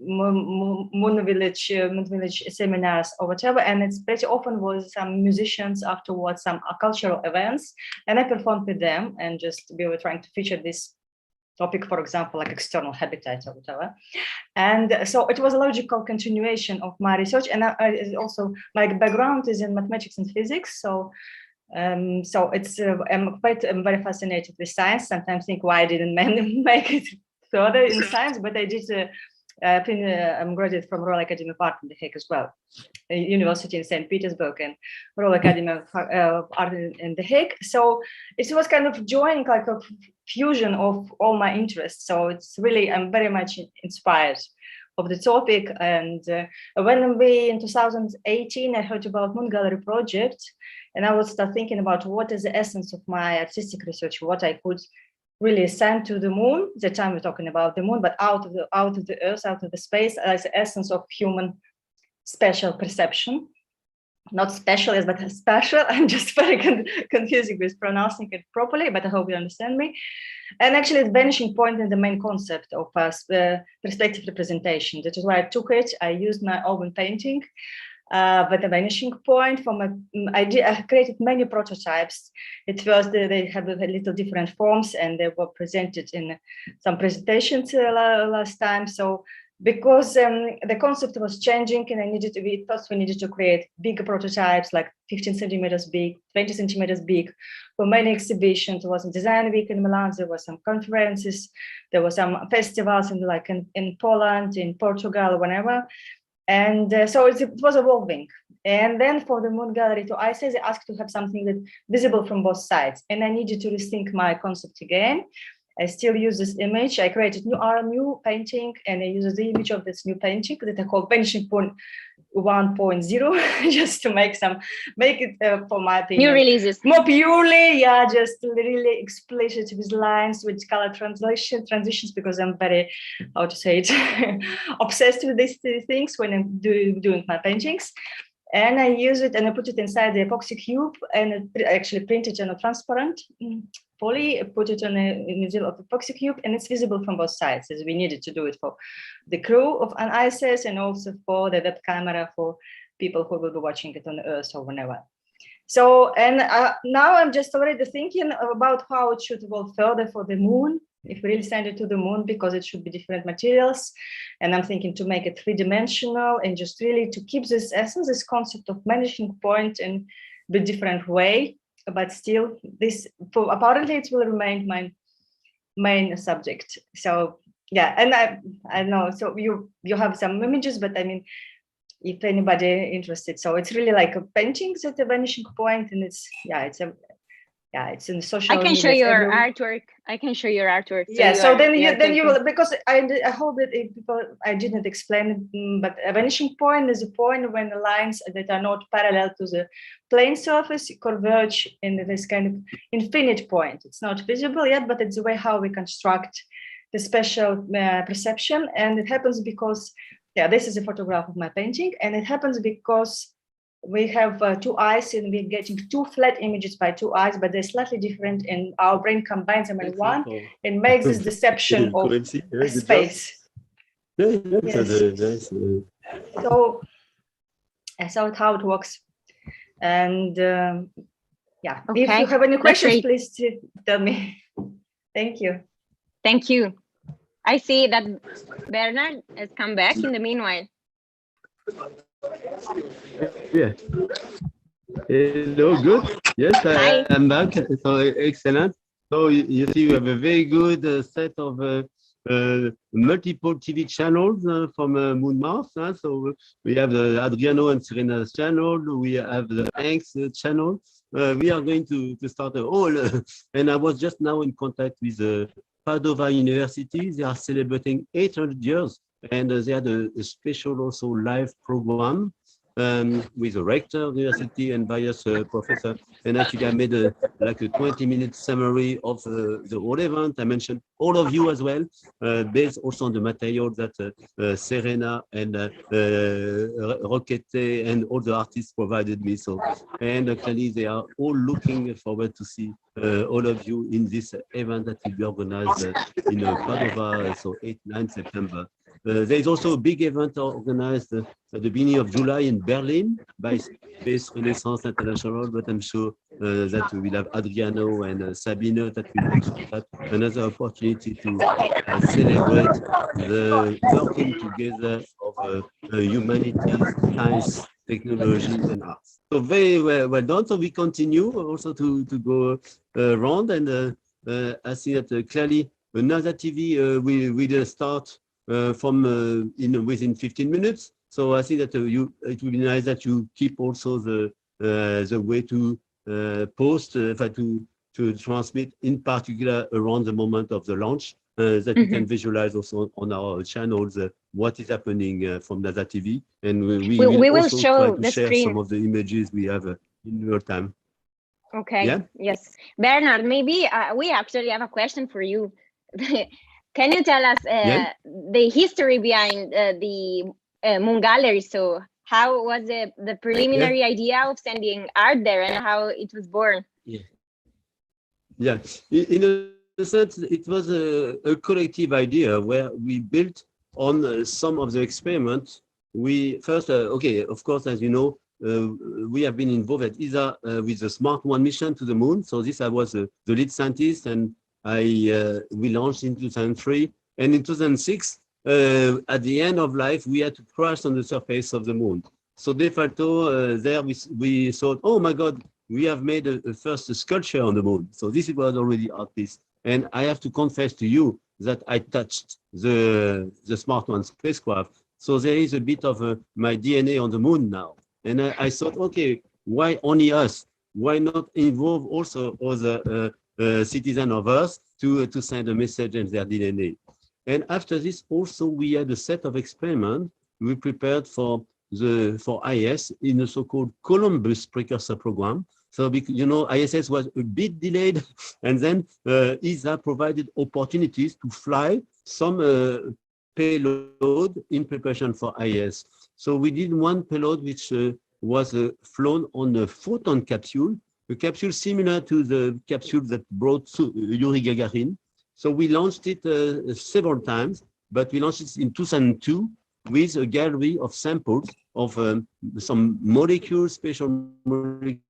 seminars or whatever. And it's pretty often was some musicians afterwards, some cultural events, and I performed with them, and just we were trying to feature this topic, for example, like external habitat or whatever. And so it was a logical continuation of my research. And also my background is in mathematics and physics. So I'm very fascinated with science. Sometimes think why I didn't make it further in science, but I did. I'm graduated from Royal Academy of Art in The Hague as well, a university in St. Petersburg, and Royal Academy of Art in The Hague. So it was kind of joining like a fusion of all my interests. So it's really, I'm very much inspired of the topic. And when in 2018, I heard about Moon Gallery project, and I would start thinking about what is the essence of my artistic research, what I could really send to the moon. The time we're talking about the moon, but out of the earth, out of the space, as the essence of human spatial perception. Not specialist, but spatial. I'm just very confusing with pronouncing it properly, but I hope you understand me. And actually, the vanishing point in the main concept of perspective representation. That is why I took it. I used my own painting. But the vanishing point from I created many prototypes. At first, they have a little different forms, and they were presented in some presentations last time. So because the concept was changing, and we needed to create bigger prototypes, like 15 centimeters big, 20 centimeters big, for many exhibitions. There was a design week in Milan. There were some conferences. There were some festivals in Poland, in Portugal, whenever. And so it was evolving. And then for the moon gallery to ISS, I asked to have something that visible from both sides. And I needed to rethink my concept again. I still use this image. I created new painting, and I use the image of this new painting that I call Vanishing 1.0, just to make it, for my opinion, new releases more purely, yeah, just really explicit with lines, with color transitions, because I'm very, how to say it, obsessed with these things when I'm doing my paintings. And I use it and I put it inside the epoxy cube, and I actually printed on a transparent poly, put it in the middle of the epoxy cube, and it's visible from both sides, as we needed to do it for the crew of an ISS and also for the web camera for people who will be watching it on Earth or whenever. So, and now I'm just already thinking about how it should evolve further for the moon, if we really send it to the moon, because it should be different materials. And I'm thinking to make it three-dimensional and just really to keep this essence, this concept of vanishing point in a different way, but still this, apparently it will remain my main subject. So yeah, and I know, so you have some images, but I mean, if anybody interested, so it's really like a paintings at the vanishing point, and it's in social media. I can show your artwork. I can show your artwork. So yeah, so then you will, because I hope that people, I didn't explain it, but a vanishing point is a point when the lines that are not parallel to the plane surface converge in this kind of infinite point. It's not visible yet, but it's the way how we construct the special perception. And it happens because, yeah, this is a photograph of my painting, and it happens because we have two eyes, and we're getting two flat images by two eyes, but they're slightly different, and our brain combines them in one and makes this deception of space. Yes. So that's how it works. And yeah, okay. If you have any questions, please tell me. Thank you. Thank you. I see that Bernard has come back in the meanwhile. Yeah. Hello, good. Yes, I'm back. So excellent. So you see, we have a very good set of multiple TV channels from EuroMoonMars. So we have the Adriano and Serena's channel. We have the Henk's channel. We are going to start a whole. And I was just now in contact with Padova University. They are celebrating 800 years. And they had a special also live program with the rector of the university and various professors. And actually I made like a 20-minute summary of the whole event. I mentioned all of you as well, based also on the material that Serena and Roquette and all the artists provided me. So, and clearly they are all looking forward to see all of you in this event that will be organized in Padova, so 8-9 September. There is also a big event organized at the beginning of July in Berlin by Space Renaissance International, but I'm sure that we will have Adriano and Sabine that will also have another opportunity to celebrate the working together of humanities, science, technology, and arts. So very well done. So we continue also to go around, and I see that clearly another TV will start from within 15 minutes. So I think that it would be nice that you keep also the way to post, to transmit, in particular around the moment of the launch, that you can visualize also on our channels what is happening from NASA TV, and we will also show try to share some of the images we have in real time. Okay. Yeah? Yes, Bernard. Maybe we actually have a question for you. Can you tell us the history behind the Moon Gallery? So how was the preliminary idea of sending art there, and how it was born? Yeah, in a sense, it was a collective idea where we built on some of the experiments. We first, okay, of course, as you know, we have been involved at ESA with the Smart 1 mission to the moon. So this I was the lead scientist, and we launched in 2003, and in 2006, at the end of life, we had to crash on the surface of the moon. So de facto, there we thought, oh my God, we have made a first sculpture on the moon. So this was already artist. And I have to confess to you that I touched the Smart 1 spacecraft. So there is a bit of my DNA on the moon now. And I thought, okay, why only us? Why not involve also other citizens of Earth to send a message in their DNA? And after this, also we had a set of experiments we prepared for IS in a so-called Columbus precursor program. So, you know, ISS was a bit delayed, and then ESA provided opportunities to fly some payload in preparation for IS. So we did one payload which was flown on a photon capsule, a capsule similar to the capsule that brought Yuri Gagarin. So we launched it several times, but we launched it in 2002 with a gallery of samples of some molecules, special molecules,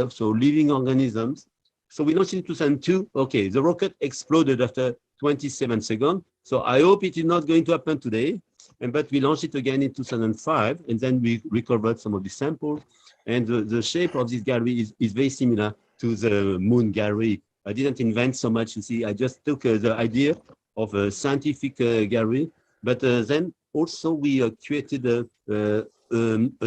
so living organisms. So we launched in 2002. Okay, the rocket exploded after 27 seconds. So I hope it is not going to happen today. But we launched it again in 2005, and then we recovered some of the samples. And the shape of this gallery is very similar to the moon gallery. I didn't invent so much, you see. I just took the idea of a scientific gallery. But then also we created a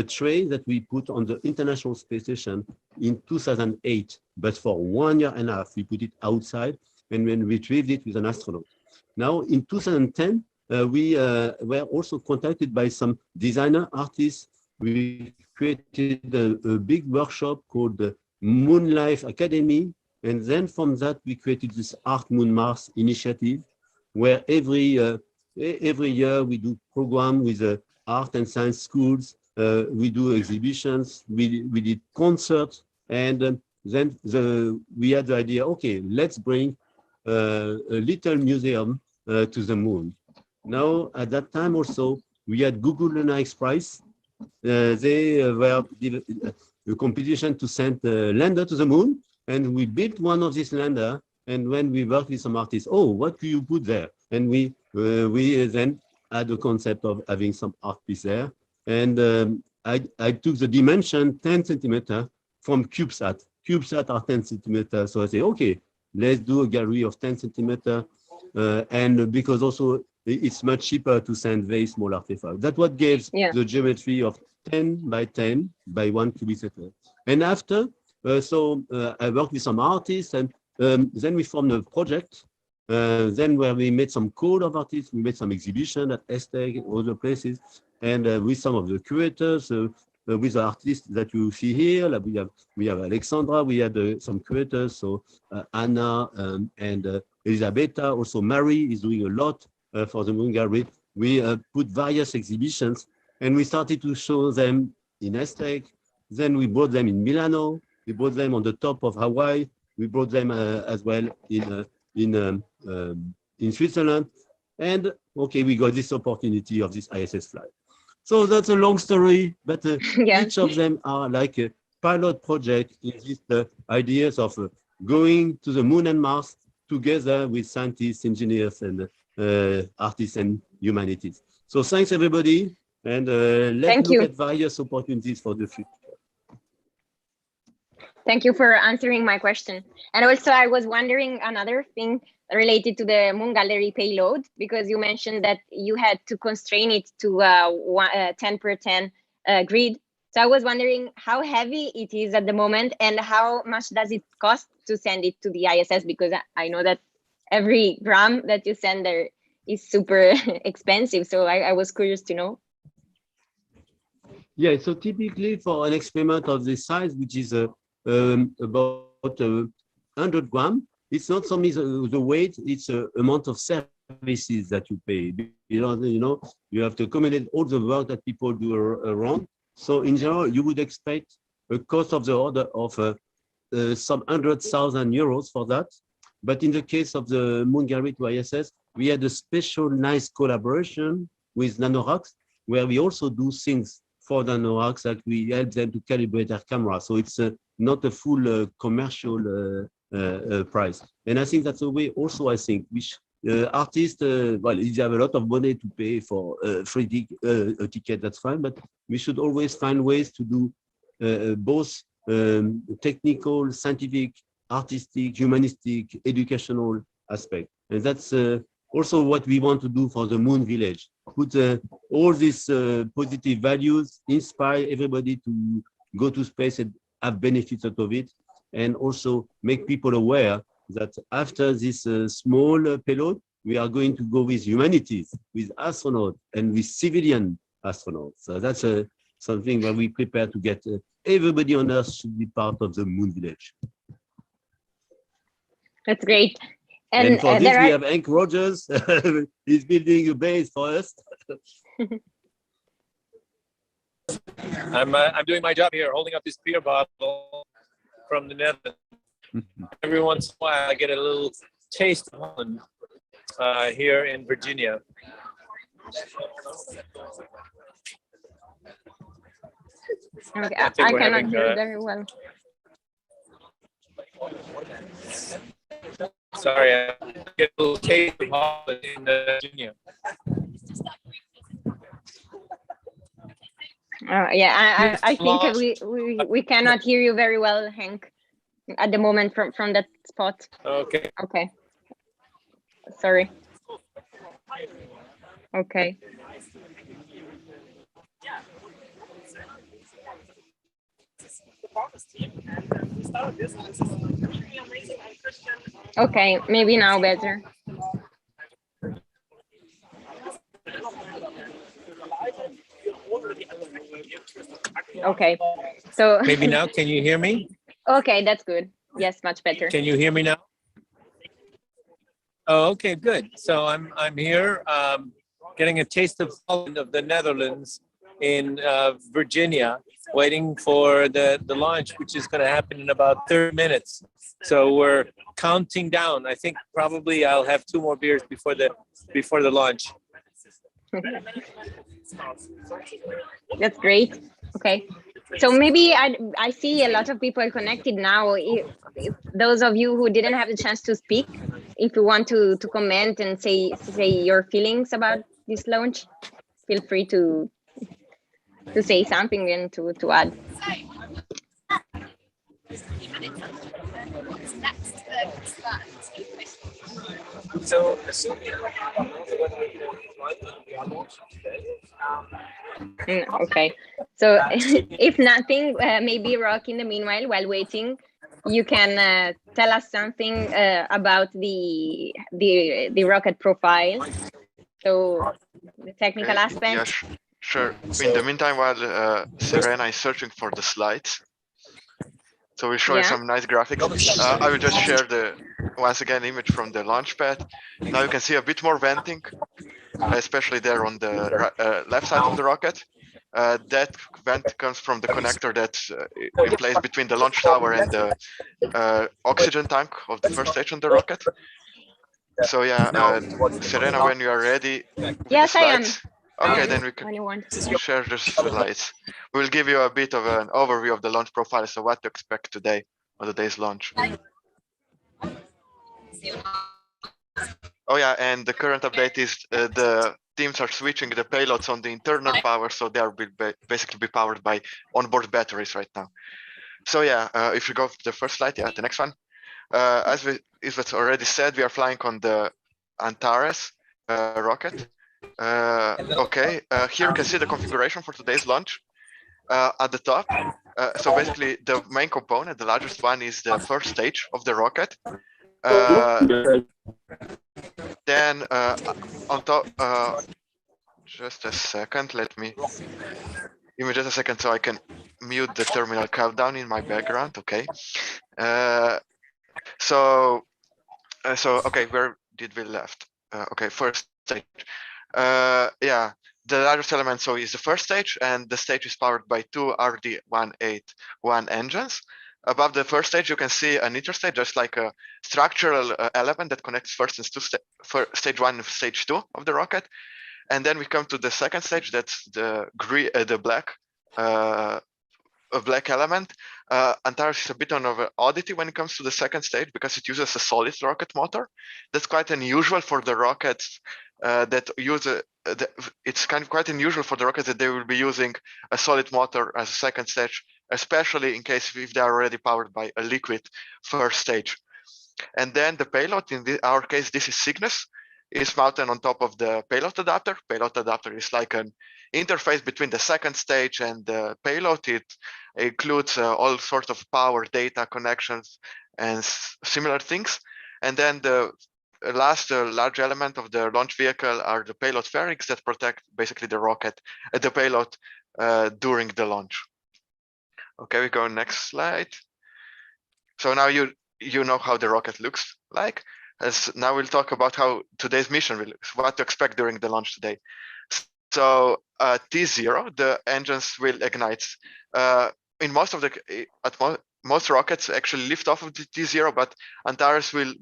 tray that we put on the International Space Station in 2008. But for 1 year and a half, we put it outside and then retrieved it with an astronaut. Now, in 2010, we were also contacted by some designer artists. We created a big workshop called the Moon Life Academy. And then from that, we created this EuroMoonMars initiative, where every year we do program with art and science schools. We do exhibitions. We did concerts. And then we had the idea, okay, let's bring a little museum to the moon. Now, at that time also, we had Google Lunar X Prize. They were a competition to send a lander to the moon, and we built one of these lander. And when we worked with some artists, oh, what do you put there? And we then had the concept of having some art piece there. And I took the dimension 10 centimeter from CubeSat. CubeSat are 10 centimeters. So I say, okay, let's do a gallery of 10 centimeter. And because also it's much cheaper to send very small artifacts. That's what gives the geometry of 10 by 10 by 1 cubic centimeter. And after, I worked with some artists, and then we formed a project. Then where we made some code of artists, we made some exhibition at ESTEC and other places, and with some of the curators, with the artists that you see here. Like we have Alexandra, we had some curators, so Anna and Elizaveta, also Mary is doing a lot for the Moon Gallery. We put various exhibitions, and we started to show them in ESTEC. Then we brought them in Milano. We brought them on the top of Hawaii. We brought them as well in Switzerland. And okay, we got this opportunity of this ISS flight. So that's a long story, but each of them are like a pilot project in these ideas of going to the moon and Mars together with scientists, engineers, and artists and humanities. So thanks everybody, and let's look at various opportunities for the future. Thank you for answering my question. And also I was wondering another thing related to the Moon Gallery payload, because you mentioned that you had to constrain it to 10 per 10 grid. So I was wondering how heavy it is at the moment and how much does it cost to send it to the ISS? Because I know that every gram that you send there is super expensive. So I was curious to know. Yeah, so typically for an experiment of this size, which is about 100 grams, it's not only the weight, it's the amount of services that you pay. You know, you have to accommodate all the work that people do around. So in general, you would expect a cost of the order of some 100,000 euros for that. But in the case of the Moon Gallery to ISS, we had a special nice collaboration with Nanoracks, where we also do things for Nanoracks, like we help them to calibrate their camera. So it's not a full commercial price. And I think that's a way also, I think, which artists, well, if you have a lot of money to pay for a ticket, that's fine, but we should always find ways to do both technical, scientific, artistic, humanistic, educational aspect. And that's also what we want to do for the Moon Village. Put all these positive values, inspire everybody to go to space and have benefits out of it, and also make people aware that after this small payload, we are going to go with humanities, with astronauts, and with civilian astronauts. So that's something that we prepare to get everybody on Earth should be part of the Moon Village. That's great. And for this, we have Henk Rogers. He's building a base for us. I'm doing my job here, holding up this beer bottle from the Netherlands. Every once in a while, I get a little taste of Holland here in Virginia. Okay, I cannot hear very well. Sorry, I get a little taste of Holland in Virginia. Yeah, I think we cannot hear you very well, Henk, at the moment from that spot. Okay. Okay. Sorry. Okay. Okay, maybe now better. Okay, so maybe now, can you hear me? Okay, that's good. Yes, much better. Can you hear me now? Oh, okay, good. So I'm here getting a taste of Holland, of the Netherlands, in Virginia, waiting for the launch, which is going to happen in about 30 minutes. So we're counting down. I think probably I'll have 2 more beers before the launch. That's great. Okay, so maybe I see a lot of people connected now. If those of you who didn't have the chance to speak, if you want to comment and say your feelings about this launch, feel free to say something and to add. So, okay, so if nothing, maybe Rock, in the meanwhile, while waiting, you can tell us something about the rocket profile, so the technical aspects. Yeah, sure. In the meantime, while Serena is searching for the slides, so we'll show you some nice graphics. I will just share once again image from the launch pad. Now you can see a bit more venting, especially there on the left side of the rocket. That vent comes from the connector that's in place between the launch tower and the oxygen tank of the first stage on the rocket. So yeah, Serena, when you are ready. Yes, I am. Okay, then we can share the slides. We will give you a bit of an overview of the launch profile, so what to expect today on the day's launch. Oh yeah, and the current update is the teams are switching the payloads on the internal power, so they are basically be powered by onboard batteries right now. So yeah, if you go to the first slide, yeah, the next one. As it's already said, we are flying on the Antares rocket. Okay, here you can see the configuration for today's launch. At the top, so basically the main component, the largest one, is the first stage of the rocket. Then on top, just a second, give me just a second so I can mute the terminal countdown in my background. Okay. So okay, where did we left? Okay, first stage. Yeah, the largest element is the first stage, and the stage is powered by 2 RD-181 engines. Above the first stage, you can see an interstage, just like a structural element that connects stage 1 and stage 2 of the rocket. And then we come to the second stage. That's the black element. Antares is a bit of an oddity when it comes to the second stage because it uses a solid rocket motor. That's quite unusual for the rockets that use it's quite unusual for the rockets that they will be using a solid motor as a second stage, especially in case if they are already powered by a liquid first stage. And then the payload, in our case, this is Cygnus. is mounted on top of the payload adapter. Payload adapter is like an interface between the second stage and the payload. It includes all sorts of power, data, connections, and similar things. And then the last large element of the launch vehicle are the payload fairings that protect basically the rocket, the payload during the launch. Okay, we go next slide. So now you know how the rocket looks like. As now we'll talk about how today's mission will look, what to expect during the launch today. So T0, the engines will ignite. In most of the most rockets actually lift off of the T0, but Antares will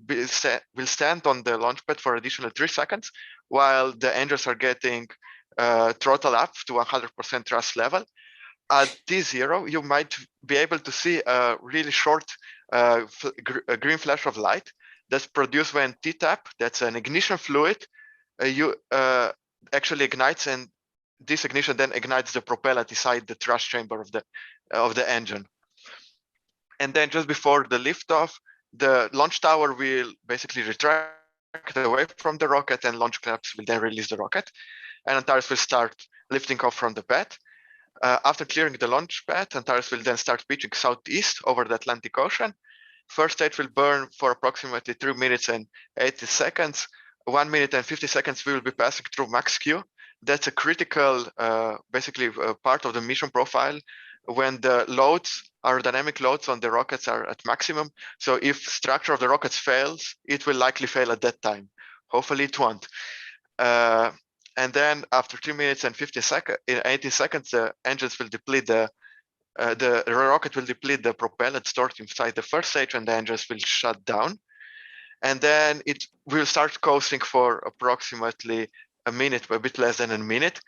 stand on the launch pad for additional 3 seconds while the engines are getting throttle up to 100% thrust level. At T0, you might be able to see a really short a green flash of light that's produced when T-tap, that's an ignition fluid, actually ignites, and this ignition then ignites the propellant inside the thrust chamber of the engine. And then just before the liftoff, the launch tower will basically retract away from the rocket, and launch clamps will then release the rocket, and Antares will start lifting off from the pad. After clearing the launch pad, Antares will then start pitching southeast over the Atlantic Ocean. First stage will burn for approximately 3 minutes and 80 seconds. 1 minute and 50 seconds we will be passing through max Q. That's a critical, basically part of the mission profile when the loads, aerodynamic loads on the rockets are at maximum. So if structure of the rockets fails, it will likely fail at that time. Hopefully it won't. And then after 3 minutes and 80 seconds, the engines will deplete the rocket will deplete the propellant stored inside the first stage, and the engines will shut down. And then it will start coasting for approximately a minute, a bit less than a minute.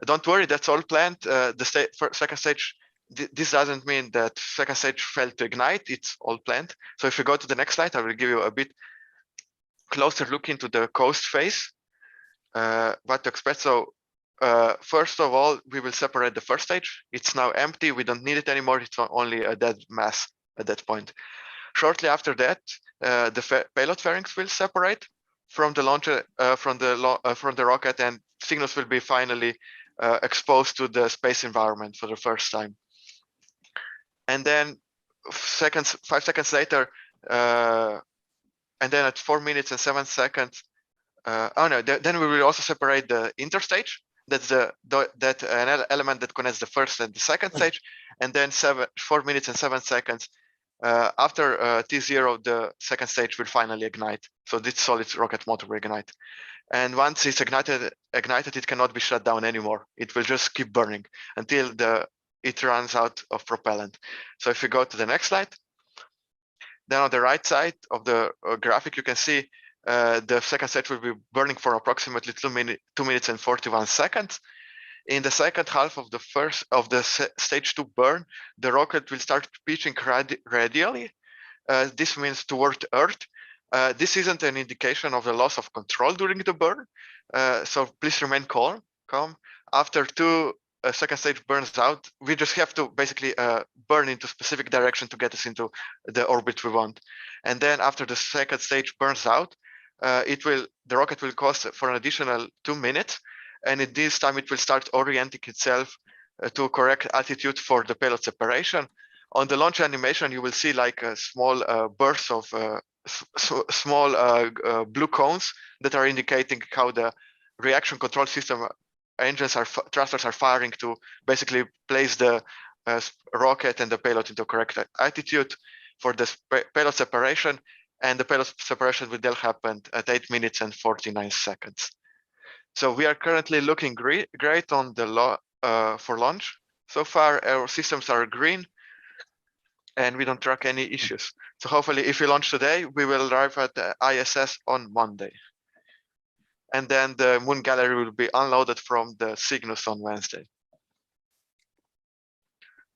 Don't worry, that's all planned. The second stage, this doesn't mean that second stage failed to ignite. It's all planned. So if you go to the next slide, I will give you a bit closer look into the coast phase. What to expect. So first of all, we will separate the first stage. It's now empty. We don't need it anymore. It's only a dead mass at that point. Shortly after that, the payload fairings will separate from the launcher, from the rocket, and Cygnus will be finally exposed to the space environment for the first time. And then 5 seconds later, and then at 4 minutes and 7 seconds, then we will also separate the interstage. That's an element that connects the first and the second stage. And then 4 minutes and 7 seconds after T0, the second stage will finally ignite. So this solid rocket motor will ignite. And once it's ignited, it cannot be shut down anymore. It will just keep burning until it runs out of propellant. So if you go to the next slide, then on the right side of the graphic, you can see the second stage will be burning for approximately 2 minutes and 41 seconds. In the second half of the stage 2 burn, the rocket will start pitching radially. This means toward Earth. This isn't an indication of the loss of control during the burn, so please remain calm. After second stage burns out, we just have to basically burn into specific direction to get us into the orbit we want. And then after the second stage burns out, the rocket will coast for an additional 2 minutes, and at this time it will start orienting itself to correct altitude for the payload separation. On the launch animation, you will see like a small bursts of small blue cones that are indicating how the reaction control system thrusters are firing to basically place the rocket and the payload into correct altitude for the payload separation. And the payload separation will then happen at 8 minutes and 49 seconds. So we are currently looking great on the for launch. So far, our systems are green, and we don't track any issues. So hopefully, if we launch today, we will arrive at the ISS on Monday. And then the moon gallery will be unloaded from the Cygnus on Wednesday.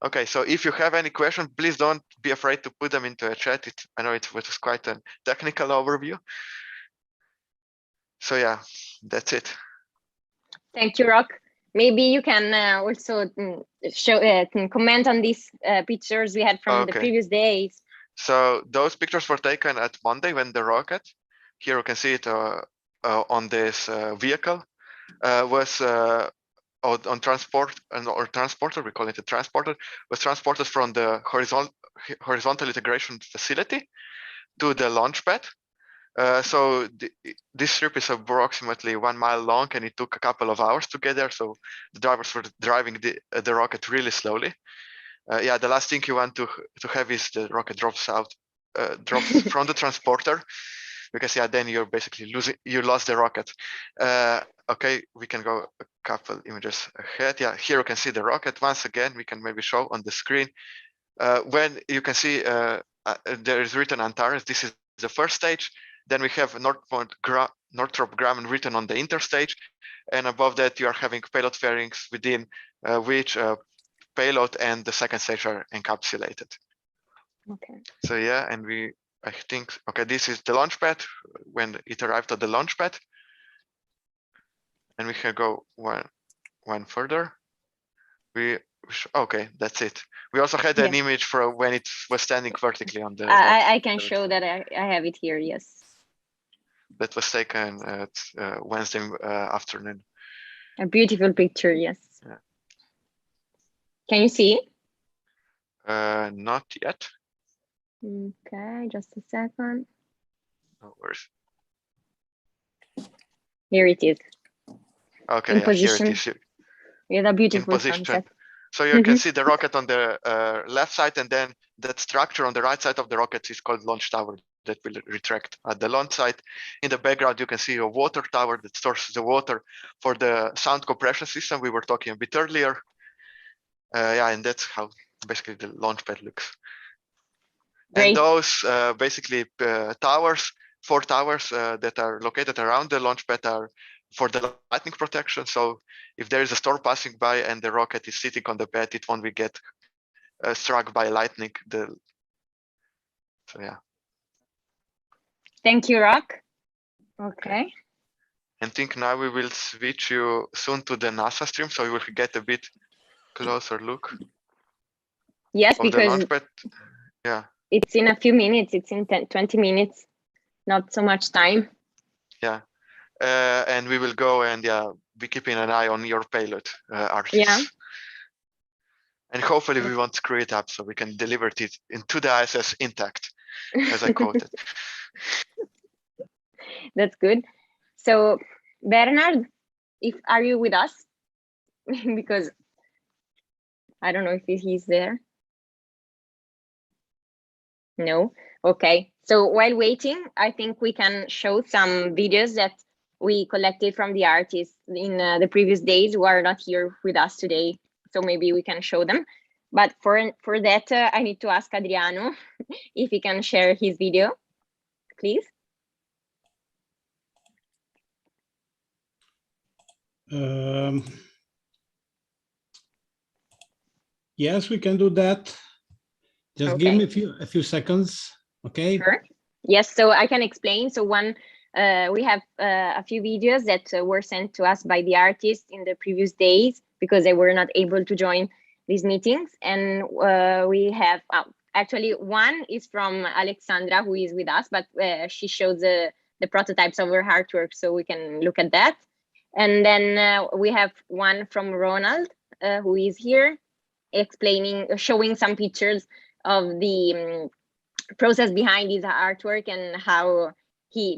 Okay, so if you have any questions, please don't be afraid to put them into a chat. I know it was quite a technical overview. So yeah, that's it. Thank you, Rock. Maybe you can also comment on these pictures we had from the previous days. So those pictures were taken at Monday when the rocket, here you can see it on this vehicle was on transport or transporter, we call it a transporter, was transported from the horizontal integration facility to the launch pad. So this trip is approximately 1 mile long, and it took a couple of hours to get there. So the drivers were driving the rocket really slowly. Yeah, the last thing you want to have is the rocket drops from the transporter, because yeah, then you're basically lost the rocket. Okay, we can go a couple images ahead. Yeah, here you can see the rocket. Once again, we can maybe show on the screen. When you can see there is written Antares, this is the first stage. Then we have Northrop Grumman written on the interstage. And above that, you are having payload fairings within which payload and the second stage are encapsulated. Okay. So yeah, and I think, okay, this is the launch pad when it arrived at the launch pad. And we can go one further. Okay, that's it. We also had an image for when it was standing vertically on the. I can show that I have it here. Yes. That was taken at Wednesday afternoon. A beautiful picture. Yes. Yeah. Can you see? Not yet. Okay, just a second. No worries. Here it is. Okay, in yeah, position. here it is. With a beautiful In position. sunset. So you can see the rocket on the left side, and then that structure on the right side of the rocket is called launch tower that will retract at the launch site. In the background, you can see a water tower that stores the water for the sound compression system we were talking a bit earlier. Yeah, and that's how basically the launch pad looks. Great. And those basically towers, 4 towers that are located around the launch pad are for the lightning protection. So if there is a storm passing by and the rocket is sitting on the pad, it won't be get struck by lightning. So yeah. Thank you, Rock. Okay. I think now we will switch you soon to the NASA stream, so you will get a bit closer look. Yes, of because the launch pad. Yeah. It's in a few minutes. It's in 20 minutes. Not so much time. Yeah. And we will go and be keeping an eye on your payload, artists. Yeah. And hopefully we won't screw it up, so we can deliver it into the ISS intact, as I quoted. That's good. So Bernard, are you with us? Because I don't know if he's there. No. Okay. So while waiting, I think we can show some videos that we collected from the artists in the previous days who are not here with us today. So maybe we can show them. But for that, I need to ask Adriano if he can share his video, please. Yes, we can do that. Just give me a few seconds, okay? Sure. Yes, so I can explain. So we have a few videos that were sent to us by the artists in the previous days because they were not able to join these meetings. And we have, actually one is from Alexandra, who is with us, but she shows the prototypes of her artwork, so we can look at that. And then we have one from Ronald, who is here, showing some pictures of the process behind his artwork and how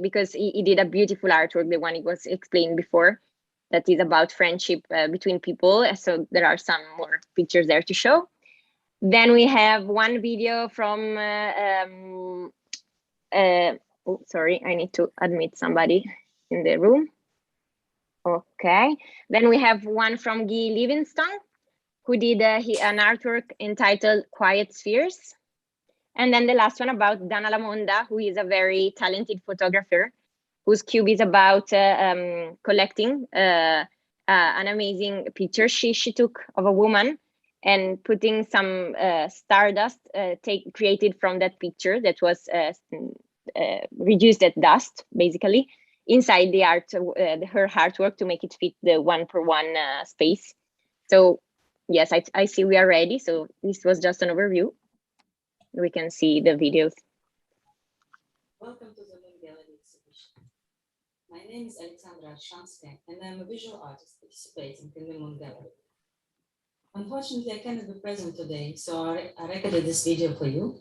because he did a beautiful artwork, the one it was explained before, that is about friendship between people. So there are some more pictures there to show. Then we have one video from, oh, sorry, I need to admit somebody in the room. Okay, then we have one from Guy Livingston, who did an artwork entitled Quiet Spheres. And then the last one about Dana Lamonda, who is a very talented photographer, whose cube is about collecting an amazing picture she took of a woman and putting some stardust created from that picture that was reduced at dust, basically, inside the her artwork to make it fit the 1:1 space. So yes, I see we are ready. So this was just an overview. We can see the videos. Welcome to the Moon Gallery exhibition. My name name is Alexandra Shanske, and I'm a visual artist participating in the Moon Gallery. Unfortunately, I cannot be present today, so I recorded this video for you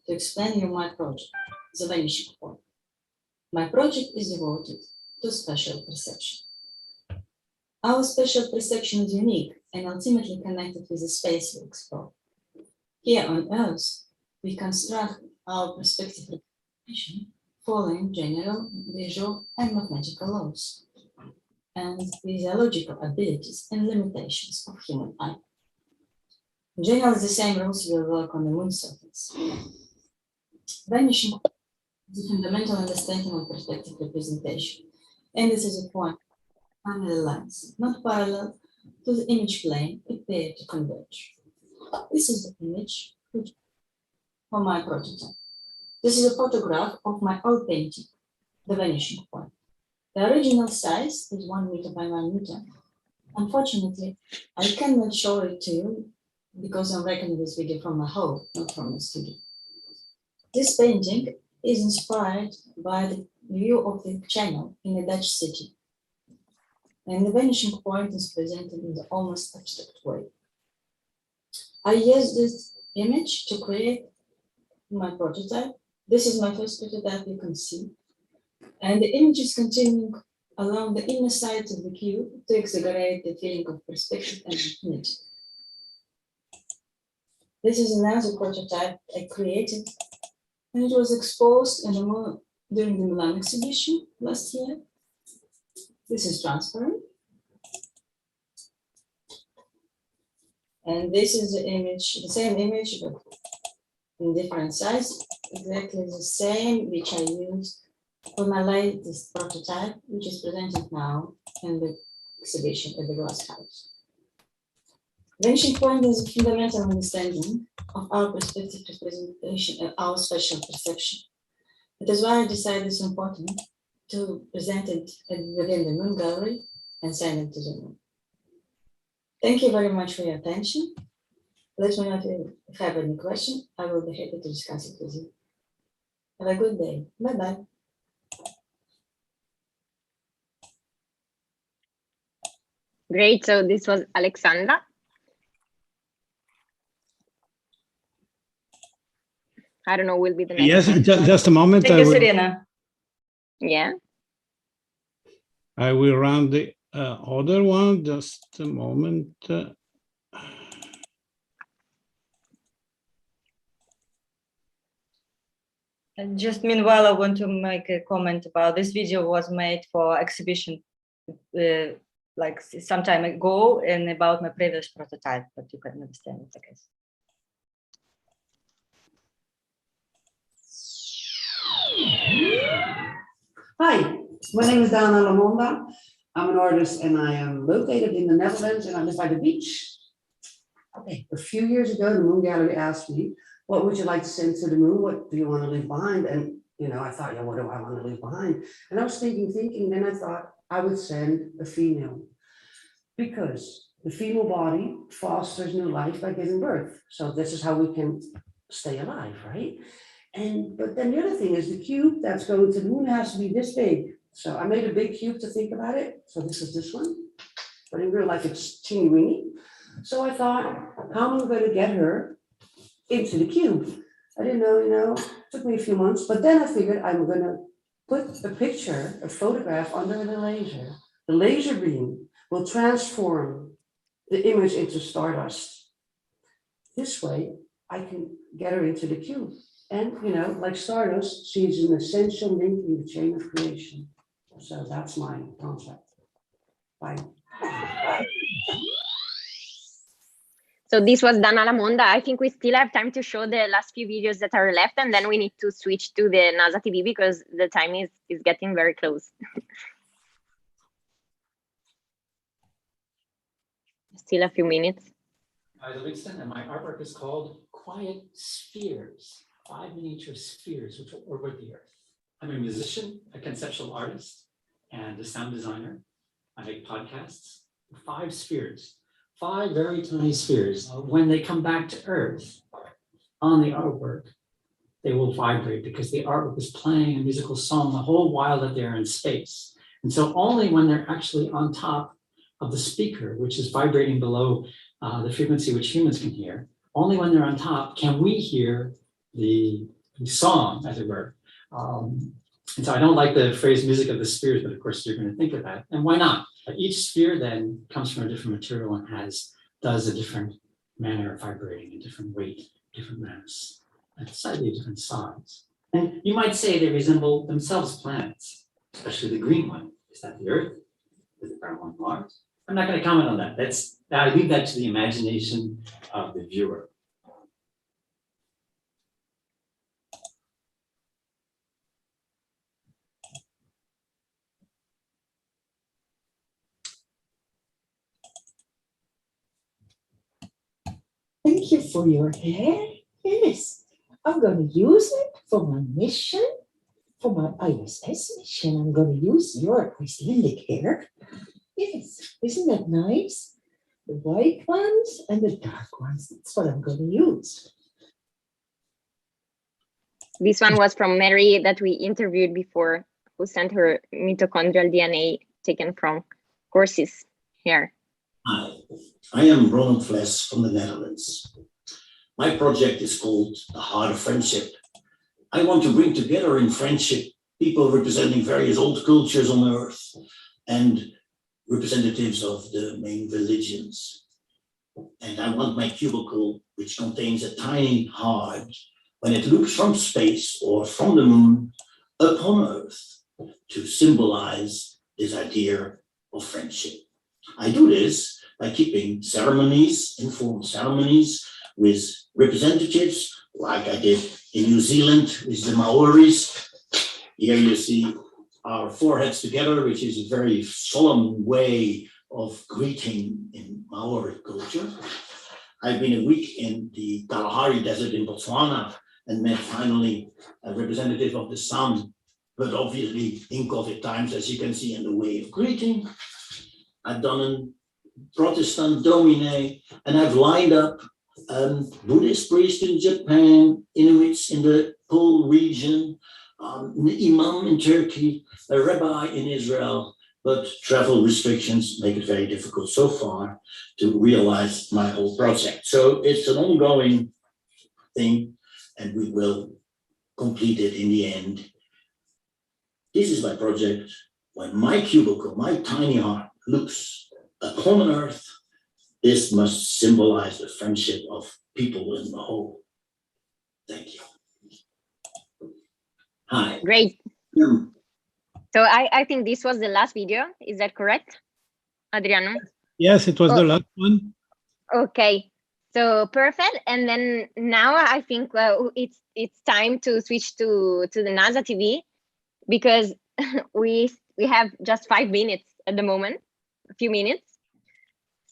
to explain you my project, the Vanishing Point. My project is devoted to spatial perception. Our spatial perception is unique and ultimately connected with the space we explore. Here on Earth, we construct our perspective representation following general, visual, and mathematical laws, and physiological abilities and limitations of human eye. In general, the same rules will work on the moon surface. Vanishing is a fundamental understanding of perspective representation, and this is a point parallel lines, not parallel to the image plane, prepare to converge. This is the image for my prototype. This is a photograph of my old painting, The Vanishing Point. The original size is 1 meter by 1 meter. Unfortunately, I cannot show it to you because I'm recording this video from my home, not from the studio. This painting is inspired by the view of the channel in a Dutch city. And the vanishing point is presented in the almost abstract way. I used this image to create my prototype. This is my first prototype you can see. And the image is continuing along the inner sides of the cube to exaggerate the feeling of perspective and infinity. This is another prototype I created, and it was exposed during the Milan exhibition last year. This is transparent. And this is the image, the same image, but in different size, exactly the same which I used for my latest prototype, which is presented now in the exhibition at the Glass House. Vanishing point is a fundamental understanding of our perspective representation and our spatial perception. That is why I decided it's important to present it within the Moon Gallery and send it to the Moon. Thank you very much for your attention. Let me know if you have any question. I will be happy to discuss it with you. Have a good day. Bye-bye. Great, so this was Alexandra. I don't know, will be the next Yes, one. just a moment. Thank you, Serena. Yeah. I will run the other one, just a moment. And just meanwhile, I want to make a comment about this video was made for exhibition like some time ago and about my previous prototype, but you can understand it, I guess. Hi, my name is Dana Lamonda. I'm an artist and I am located in the Netherlands and I live by the beach. Okay, a few years ago, the Moon Gallery asked me, what would you like to send to the moon? What do you want to leave behind? And, you know, I thought, yeah, what do I want to leave behind? And I was thinking, then I thought I would send a female because the female body fosters new life by giving birth. So this is how we can stay alive, right? But then the other thing is the cube that's going to the moon has to be this big. So I made a big cube to think about it. So this is this one, but in real life it's teeny weeny. So I thought, how am I going to get her into the cube? I didn't know, you know, it took me a few months, but then I figured I'm going to put a picture, a photograph under the laser. The laser beam will transform the image into stardust. This way I can get her into the cube. And, you know, like stardust, she's an essential link in the chain of creation. So that's my concept. Bye. So this was Dana Lamonda. I think we still have time to show the last few videos that are left, and then we need to switch to the NASA TV because the time is getting very close. Still a few minutes. I'm Livingston, and my artwork is called Quiet Spheres, 5 miniature spheres which will orbit the Earth. I'm a musician, a conceptual artist, and a sound designer. I make podcasts. 5 spheres, 5 very tiny spheres. When they come back to Earth on the artwork, they will vibrate because the artwork is playing a musical song the whole while that they're in space. And so only when they're actually on top of the speaker, which is vibrating below the frequency which humans can hear, only when they're on top can we hear the song, as it were. And so I don't like the phrase music of the spheres, but of course you're going to think of that. And why not? Each sphere then comes from a different material and does a different manner of vibrating, a different weight, different mass, and slightly different size. And you might say they resemble themselves planets, especially the green one. Is that the Earth? Is the brown one Mars? I'm not going to comment on that. I leave that to the imagination of the viewer. Thank you for your hair. Yes, I'm going to use it for my mission, for my ISS mission. I'm going to use your Icelandic hair. Yes, isn't that nice? The white ones and the dark ones. That's what I'm going to use. This one was from Mary that we interviewed before, who sent her mitochondrial DNA taken from horses' hair. Hi, I am Ronald Fles from the Netherlands. My project is called The Heart of Friendship. I want to bring together in friendship people representing various old cultures on Earth and representatives of the main religions. And I want my cubicle, which contains a tiny heart, when it looks from space or from the moon upon Earth, to symbolize this idea of friendship. I do this by keeping ceremonies, informal ceremonies, with representatives, like I did in New Zealand with the Maoris. Here you see our foreheads together, which is a very solemn way of greeting in Maori culture. I've been a week in the Kalahari Desert in Botswana and met finally a representative of the sun, but obviously in COVID times, as you can see in the way of greeting. I've done a Protestant domine, and I've lined up Buddhist priest in Japan, Inuits in the Pole region, an imam in Turkey, a rabbi in Israel, but travel restrictions make it very difficult so far to realize my whole project. So it's an ongoing thing, and we will complete it in the end. This is my project. When my cubicle, my tiny heart, looks upon Earth, this must symbolize the friendship of people in the whole. Thank you. Hi. Great. So I think this was the last video. Is that correct, Adriano? Yes, it was the last one. Okay. So perfect. And then now I think it's time to switch to the NASA TV, because we have just 5 minutes at the moment, a few minutes.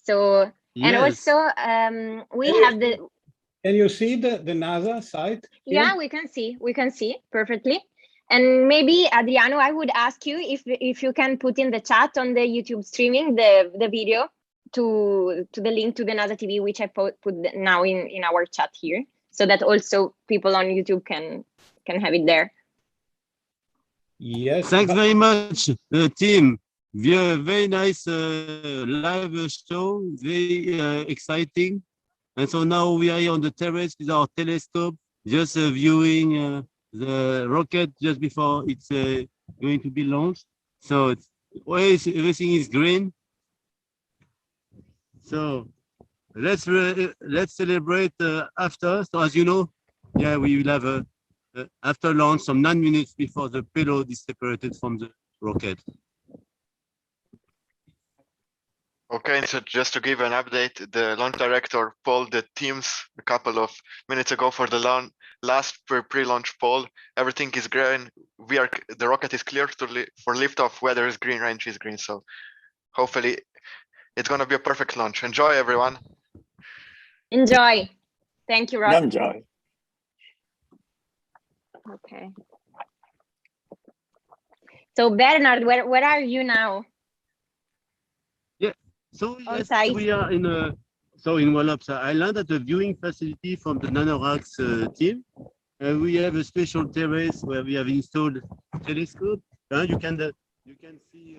So, Yes. and also we have the. Can you see the NASA site? Here? Yeah, we can see perfectly. And maybe Adriano, I would ask you if you can put in the chat on the YouTube streaming the video to the link to the NASA TV, which I put now in our chat here, so that also people on YouTube can have it there. Yes. Thanks very much, team. Very nice live show, very exciting. And so now we are here on the terrace with our telescope, just viewing the rocket just before it's going to be launched. So everything is green. So let's celebrate after. So as you know, yeah, we will have after launch some 9 minutes before the payload is separated from the rocket. Okay, so just to give an update, the launch director polled the teams a couple of minutes ago for the last pre-launch poll. Everything is green. The rocket is clear for liftoff. Weather is green, range is green. So hopefully it's going to be a perfect launch. Enjoy, everyone. Enjoy. Thank you, Rob. Enjoy. Okay. So Bernard, where are you now? So yes, we are in Wallops Island at the viewing facility from the Nanoracks team. We have a special terrace where we have installed telescope. You can you can see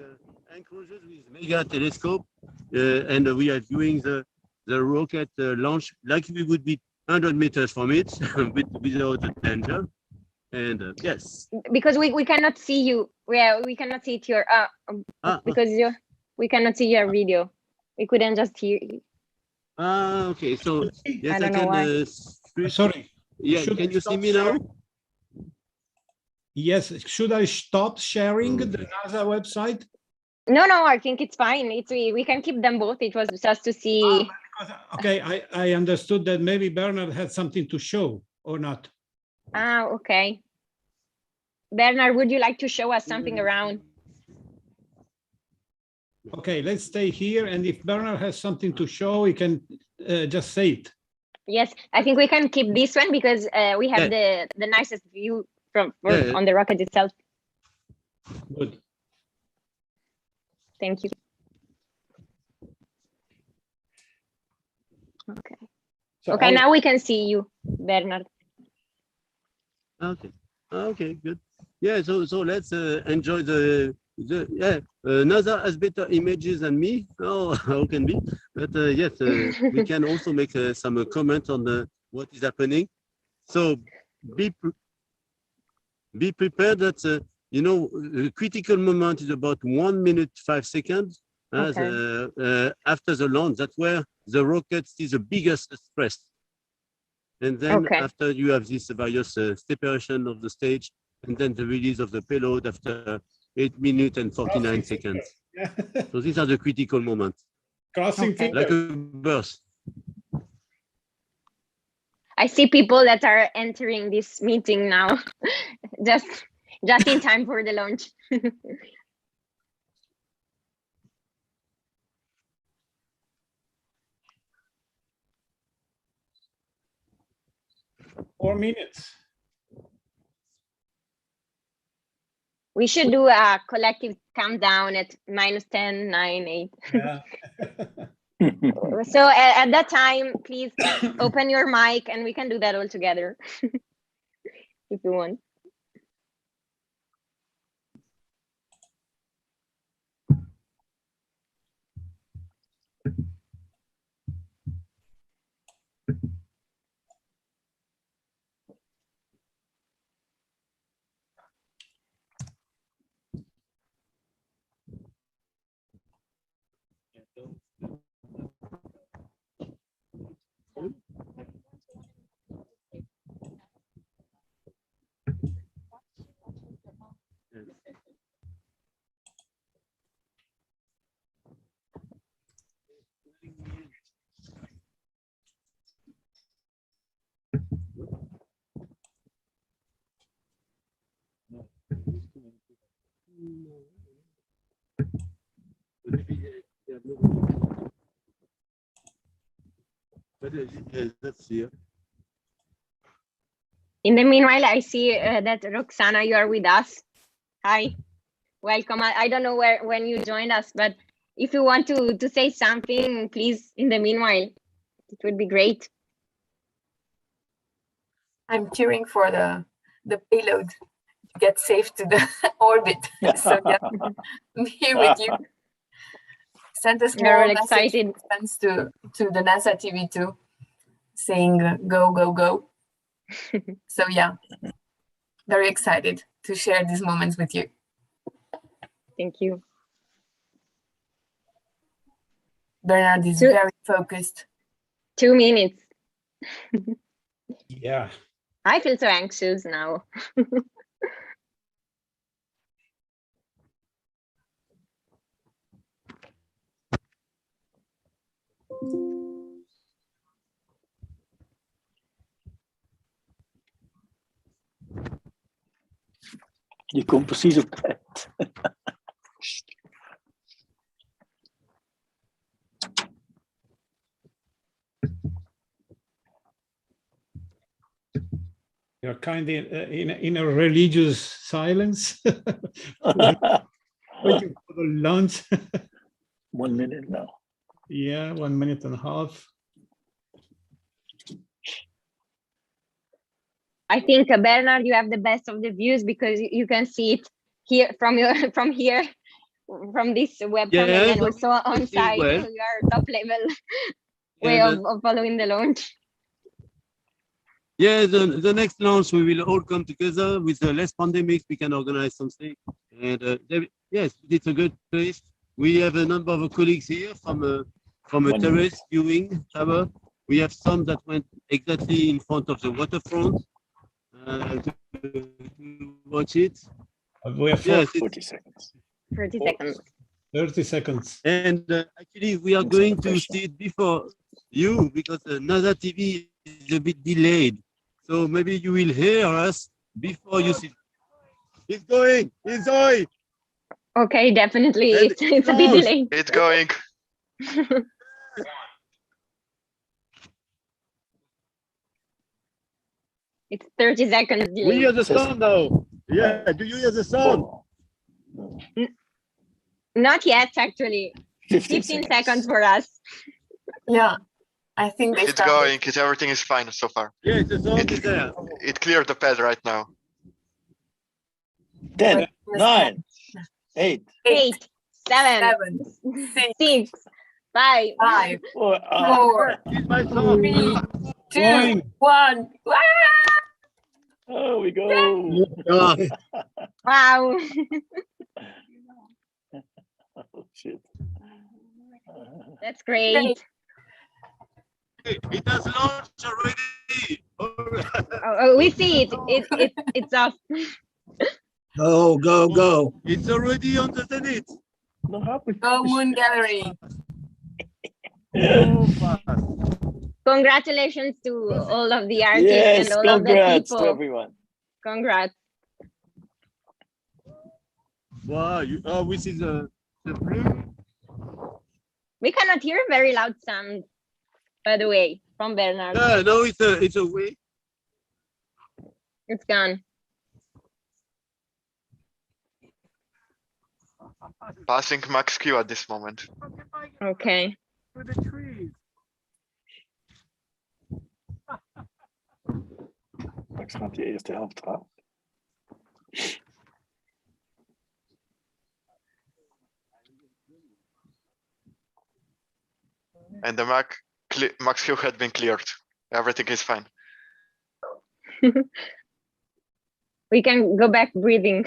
Henk Rogers with mega telescope, and we are doing the rocket launch like we would be 100 meters from it without danger. And yes, because we cannot see you. We cannot see it your because we cannot see your video. We couldn't just hear you. Okay, so yes, I don't know why. Sorry. Yeah, can you see me now? Yes. Should I stop sharing the NASA website? No, I think it's fine. We can keep them both. It was just to see. Okay, I understood that maybe Bernard had something to show or not. Okay. Bernard, would you like to show us something around? Okay, let's stay here. And if Bernard has something to show, he can just say it. Yes, I think we can keep this one because we have the nicest view from on the rocket itself. Good. Thank you. Okay. So okay, now we can see you, Bernard. Okay, good. Yeah, so let's enjoy NASA has better images than me. Oh, how can be? But yes, we can also make some comment on what is happening. So be prepared that you know the critical moment is about 1 minute 5 seconds after the launch. That's where the rocket is the biggest stress. And then after you have this various separation of the stage, and then the release of the payload after 8 minutes and 49 seconds. So these are the critical moments. Crossing like a burst. I see people that are entering this meeting now, just in time for the launch. 4 minutes. We should do a collective countdown at -10, 9, 8. Yeah. So at that time, please open your mic and we can do that all together if you want. In the meanwhile, I see that Roxana, you are with us. Hi, welcome. I don't know when you joined us, but if you want to say something, please, in the meanwhile, it would be great. I'm cheering for the payload to get safe to the orbit. So yeah, I'm here with you. Sent a small message to the NASA TV too, saying go, go, go. So yeah, very excited to share these moments with you. Thank you. Bernard is very focused. 2 minutes. Yeah. I feel so anxious now. Je komt precies op tijd. You're kind of in a religious silence. Waiting for the launch. 1 minute now. Yeah, 1 minute and a half. I think, Bernard, you have the best of the views because you can see it here from this webcam, and then also on site. Well. We are top level way of following the launch. Yeah, the next launch we will all come together with less pandemics. We can organize something, and yes, it's a good place. We have a number of colleagues here from a terrace viewing tower. We have some that went exactly in front of the waterfront to watch it. We have 40 seconds. 30 seconds. 30 seconds. And actually, we are going to see it before you because another TV is a bit delayed. So maybe you will hear us before you see. It's going. It's going. Okay, definitely. It's a bit delayed. It's going. It's 30 seconds delayed. We hear the sound now. Yeah. Do you hear the sound? Not yet, actually. 15 seconds for us. Yeah. I think it's going. Everything is fine so far. Yeah, the sound is there. It cleared the pad right now. 10, 9, 8, 7, 6, 5, 4, 3, 2, 1. Oh, we go. Wow. Oh, shit. That's great. It has launched already. Oh, we see it. It's off. Go, go, go. It's already on the zenith. Go Moon Gallery. Congratulations to all of the artists and all of the people. To everyone. Congrats. Wow, we see the blue. We cannot hear very loud sound, by the way, from Bernard. Yeah, no, it's a way. It's gone. Passing max Q at this moment. Okay. To the trees. Max gaat die eerste helft gaan. And the max Q had been cleared. Everything is fine. We can go back breathing.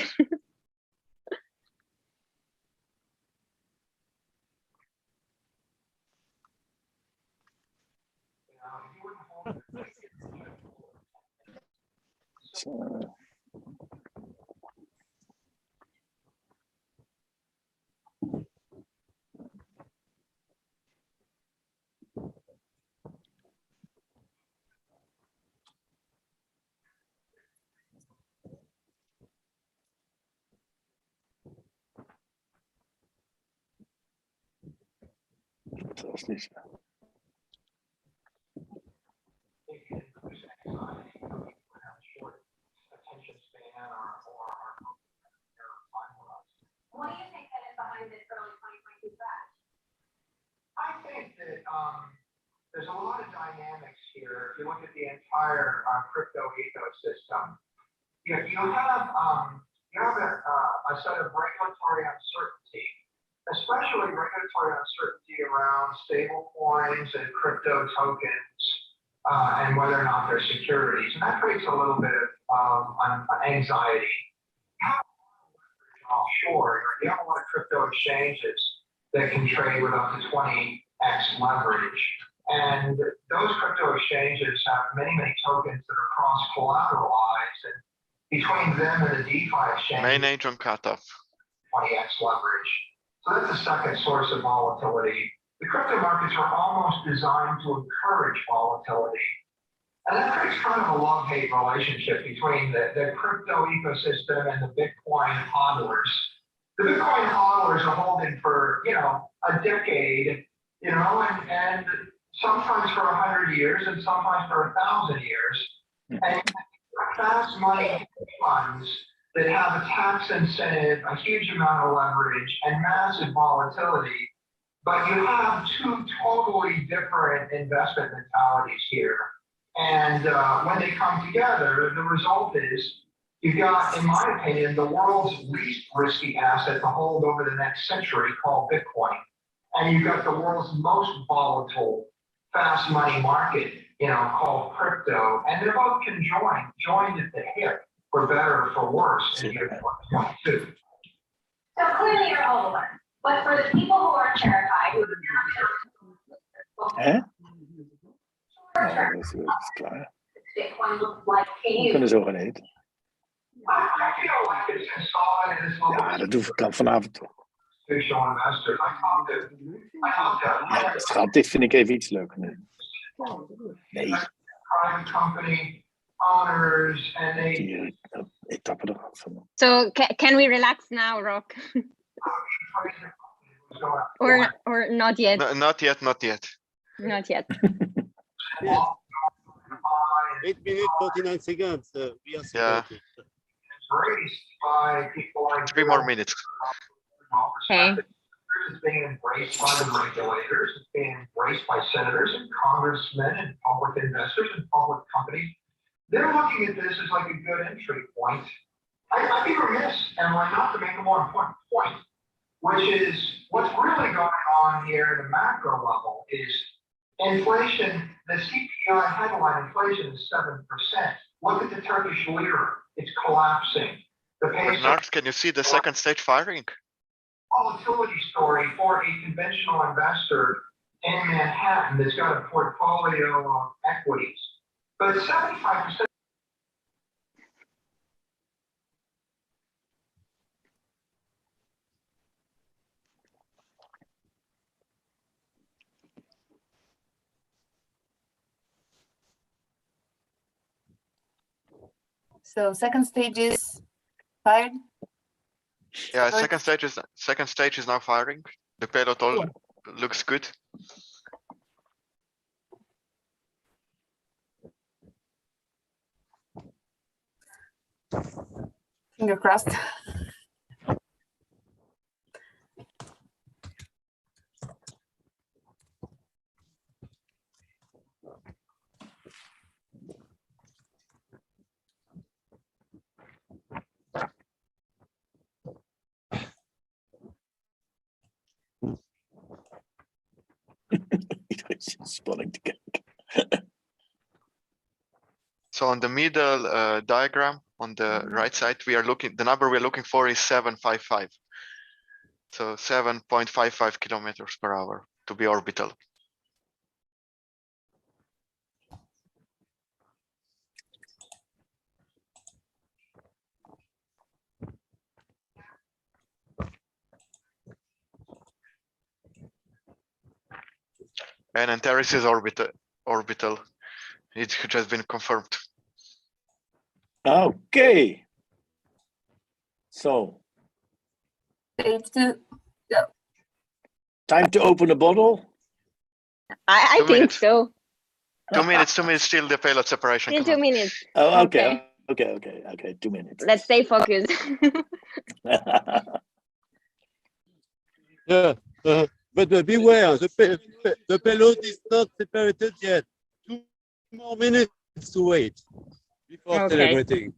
Zelfs niet. What do you think that is behind this early 2022 crash? I think that there's a lot of dynamics here. If you look at the entire crypto ecosystem, you have a set of regulatory uncertainty, especially regulatory uncertainty around stable coins and crypto tokens and whether or not they're securities. And that creates a little bit of anxiety. Offshore, you have a lot of crypto exchanges that can trade with up to 20x leverage. And those crypto exchanges have many, many tokens that are cross-collateralized. And between them and the DeFi exchange, Main agent cutoff. 20x leverage. So that's a second source of volatility. The crypto markets are almost designed to encourage volatility. And that creates kind of a love-hate relationship between the crypto ecosystem and the Bitcoin hodlers. The Bitcoin hodlers are holding for, a decade, and sometimes for 100 years and sometimes for 1,000 years. And fast money funds that have a tax incentive, a huge amount of leverage, and massive volatility. But you have two totally different investment mentalities here. And when they come together, the result is You've got, in my opinion, the world's least risky asset to hold over the next century called Bitcoin. And you've got the world's most volatile, fast money market, called crypto. And they're both joined at the hip, for better or for worse, in year 2022. So clearly you're overlearned. But for the people who are terrified, who Hè? Nou, dat is klaar. Bitcoin looks like, can We you? kunnen zo gaan eten. Ja, dat doe ik dan vanavond toch. Ja, het gaat, dit vind ik even iets leuker. Nee. Die etappe eraf van. So can we relax now, Rock? or not yet? No, not yet, not yet. Not yet. 8 minutes, 49 seconds. We are Yeah. 3 more minutes. Okay. It's being embraced by the regulators, it's being embraced by senators and congressmen and public investors and public companies. They're looking at this as like a good entry point. I'd be remiss, Emily, not to make a more important point, which is what's really going on here at a macro level is inflation. The CPI headline inflation is 7%. Look at the Turkish lira. It's collapsing. The pace Bernard, can you see the second stage firing? volatility story for a conventional investor in Manhattan that's got a portfolio of equities. But 75%. So second stage is fired. Yeah, second stage is now firing. The payload all looks good. Finger crossed. Spanning te kijken. So on the middle diagram on the right side, we are looking. The number we're looking for is 755. So 7.55 kilometers per hour to be orbital. And Antares is orbital. It has been confirmed. Okay. So. Stage 2. Go. Time to open a bottle. I think so. 2 minutes. 2 minutes till the payload separation. In 2 minutes. Oh, okay. Okay. 2 minutes. Let's stay focused. Yeah. But beware, the payload is not separated yet. 2 more minutes to wait before celebrating.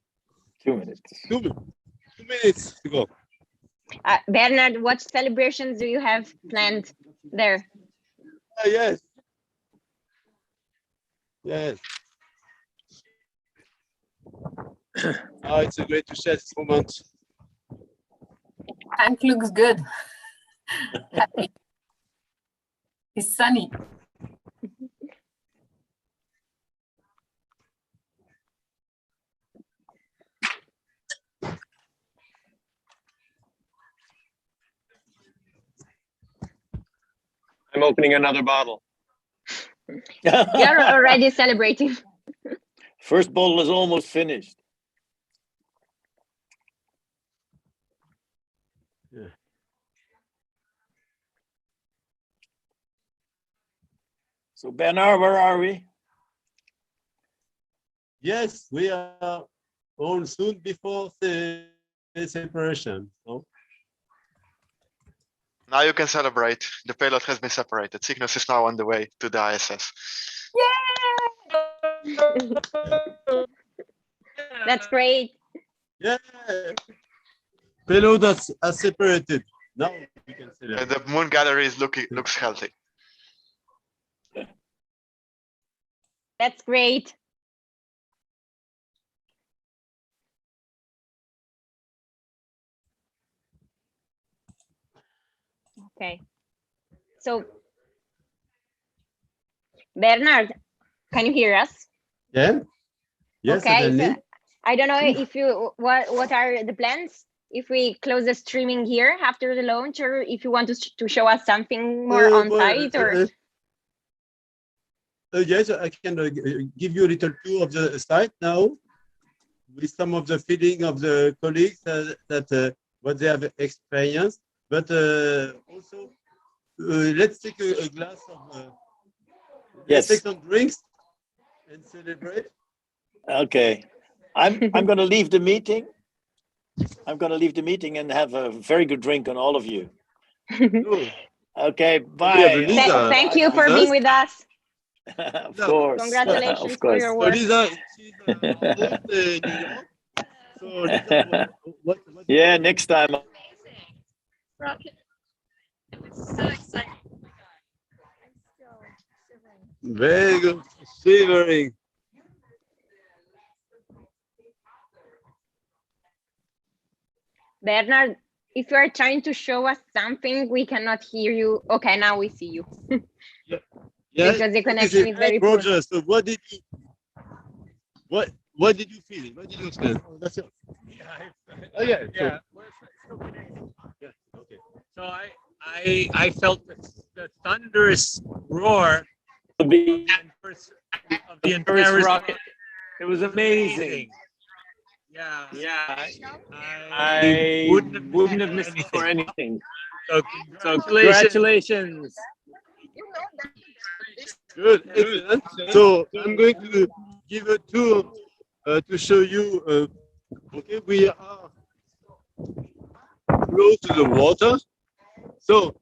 2 minutes. 2 minutes to go. Bernard, what celebrations do you have planned there? Yes. It's a great to share this moment. Hank looks good. Happy. It's sunny. I'm opening another bottle. You're already celebrating. First bottle is almost finished. Yeah. So Bernard, where are we? Yes, we are on soon before the separation. So. Now you can celebrate. The payload has been separated. Cygnus is now on the way to the ISS. Yay! That's great. Yeah. Payload are separated. Now we can see that. The moon gallery looks healthy. That's great. Okay. So, Bernard, can you hear us? Yeah. Yes, okay. certainly. So I don't know if you what are the plans? If we close the streaming here after the launch, or if you want to show us something more on site, or yes, I can give you a little tour of the site now, with some of the feeling of the colleagues that what they have experienced. But also, let's take a glass of. Let's take some drinks and celebrate. Okay, I'm going to leave the meeting. I'm going to leave the meeting and have a very good drink on all of you. Okay, bye. Thank you for being with us. Of course. Congratulations of course. for your work. Yeah, next time. Rocket. It's so exciting. Very good. Shivering. Bernard, if you are trying to show us something, we cannot hear you. Okay, now we see you. Yeah, because the connection is very poor. Rogers, so what did you feel? What did you experience? Oh, that's it. Oh yeah. Yeah. Yeah. Okay. So I felt the thunderous roar of the entire rocket. It was amazing. Yeah. Yeah. I wouldn't have missed it for anything. So congratulations. Good, excellent. So I'm going to give a tour to show you. Okay, we are close to the water. So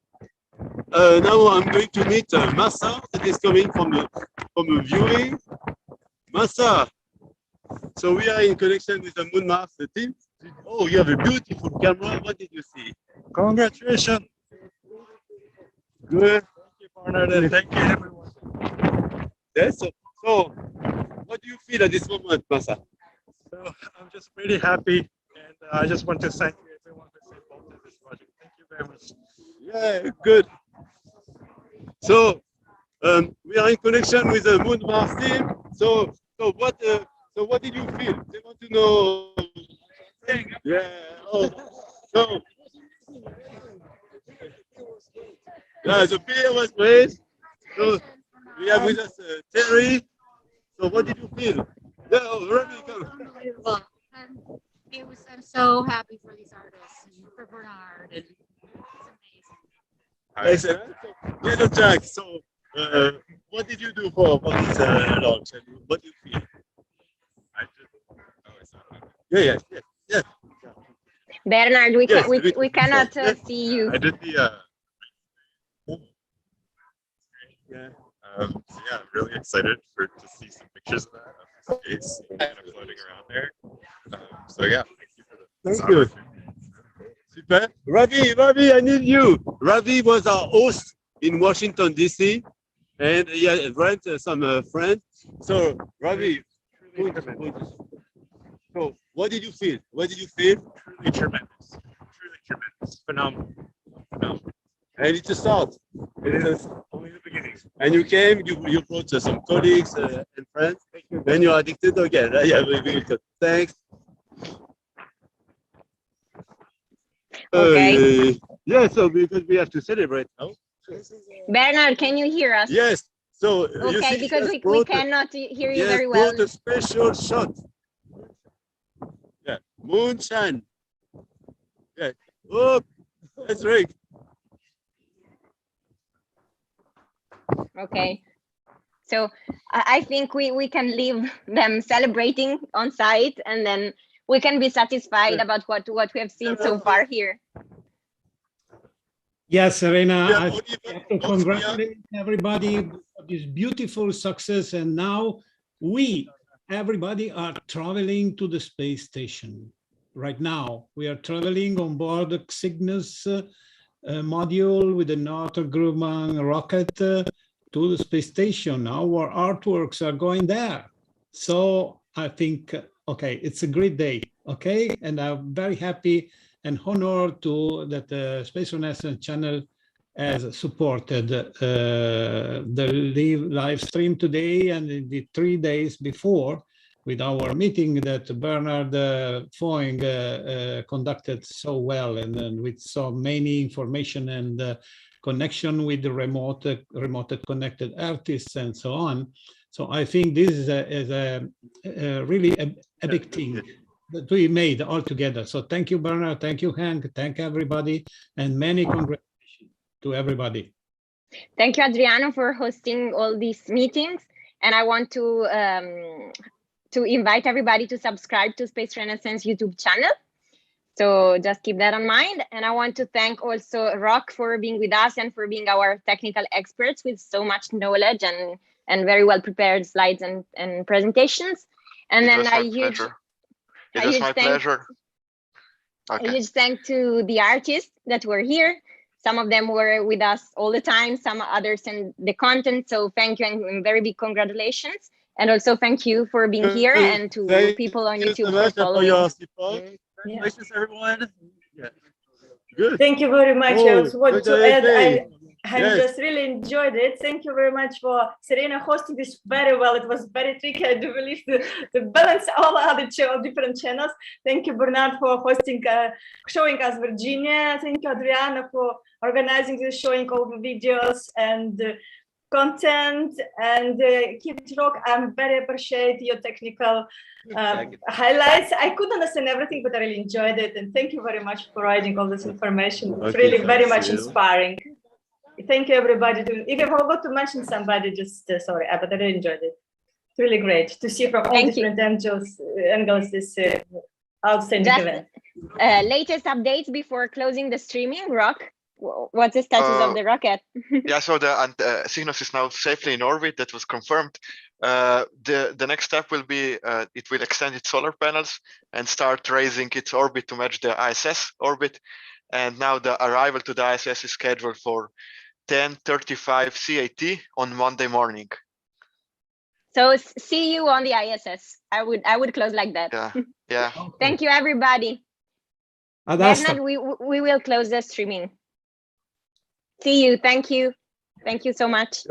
now I'm going to meet Massa, that is coming from a viewing. Massa. So we are in connection with the EuroMoonMars team. Oh, you have a beautiful camera. What did you see? Congratulations. Good. Thank you, Bernard, and thank you, everyone. Yes. So what do you feel at this moment, Massa? So I'm just really happy, and I just want to thank everyone who's involved in this project. Thank you very much. Yeah, good. So we are in connection with the EuroMoonMars team. So what did you feel? They want to know. Yeah. Oh, so yeah, the beer was great. So we have with us Terry. So what did you feel? Yeah, Unbelievable. I'm so happy for these artists and for Bernard. And it's amazing. Excellent. Yellow Jack. So what did you do for this launch? And what do you feel? Yeah. Bernard, we cannot see you. I did the. Yeah. So yeah, I'm really excited to see some pictures of that of space kind of floating around there. So yeah, thank you for the. Thank you. Super. Ravi, I need you. Ravi was our host in Washington, D.C. and he had some friends. So Ravi, so what did you feel? Truly tremendous. Phenomenal. And it's a start. It is only the beginning. And you came, you brought some colleagues and friends. Then you're addicted again. Yeah, very good. Thanks. Okay. Yeah, so because we have to celebrate now. Bernard, can you hear us? Yes. So you okay, see, because we cannot hear you very well. Brought a special shot. Yeah, moonshine. Yeah. Oh, that's right. Okay. So I think we can leave them celebrating on site, and then we can be satisfied about what we have seen so far here. Yes, Serena, I have to congratulate everybody for this beautiful success. And now everybody are traveling to the space station. right now. We are traveling on board the Cygnus module with the Northrop Grumman rocket to the space station. Our artworks are going there. So I think, okay, it's a great day, okay? And I'm very happy and honored to that the Space Renaissance channel has supported the live stream today and the 3 days before with our meeting that Bernard Foing conducted so well and with so many information and connection with the remote connected artists and so on. So I think this is a really a big thing that we made all together. So thank you, Bernard. Thank you, Henk. Thank everybody, and many congratulations to everybody. Thank you, Adriano, for hosting all these meetings. And I want to invite everybody to subscribe to Space Renaissance YouTube channel. So just keep that in mind. And I want to thank also Rock for being with us and for being our technical experts with so much knowledge and very well prepared slides and presentations. And then a huge thank to the artists that were here. Some of them were with us all the time, some others in the content. So thank you and very big congratulations. And also thank you for being here and to people on YouTube for following. Congratulations, everyone. Yeah. Good. Thank you very much. I also want to add, I just really enjoyed it. Thank you very much for Serena hosting this very well. It was very tricky. I do believe to balance all other different channels. Thank you, Bernard, for hosting, showing us Virginia. Thank you, Adriana, for organizing this, showing all the videos and content, and keep it rock. I'm very appreciate your technical highlights. I couldn't understand everything, but I really enjoyed it. And thank you very much for providing all this information. It's really very much inspiring. Thank you, everybody. If I forgot to mention somebody, just sorry, but I really enjoyed it. It's really great to see from all different angles this outstanding event. Latest updates before closing the streaming, Rock. What's the status of the rocket? Yeah, so the Cygnus is now safely in orbit. That was confirmed. The next step will be it will extend its solar panels and start raising its orbit to match the ISS orbit. And now the arrival to the ISS is scheduled for 10:35 CAT on Monday morning. So see you on the ISS. I would close like that. Yeah, yeah. Thank you, everybody. Bernard, we will close the streaming. See you. Thank you. Thank you so much.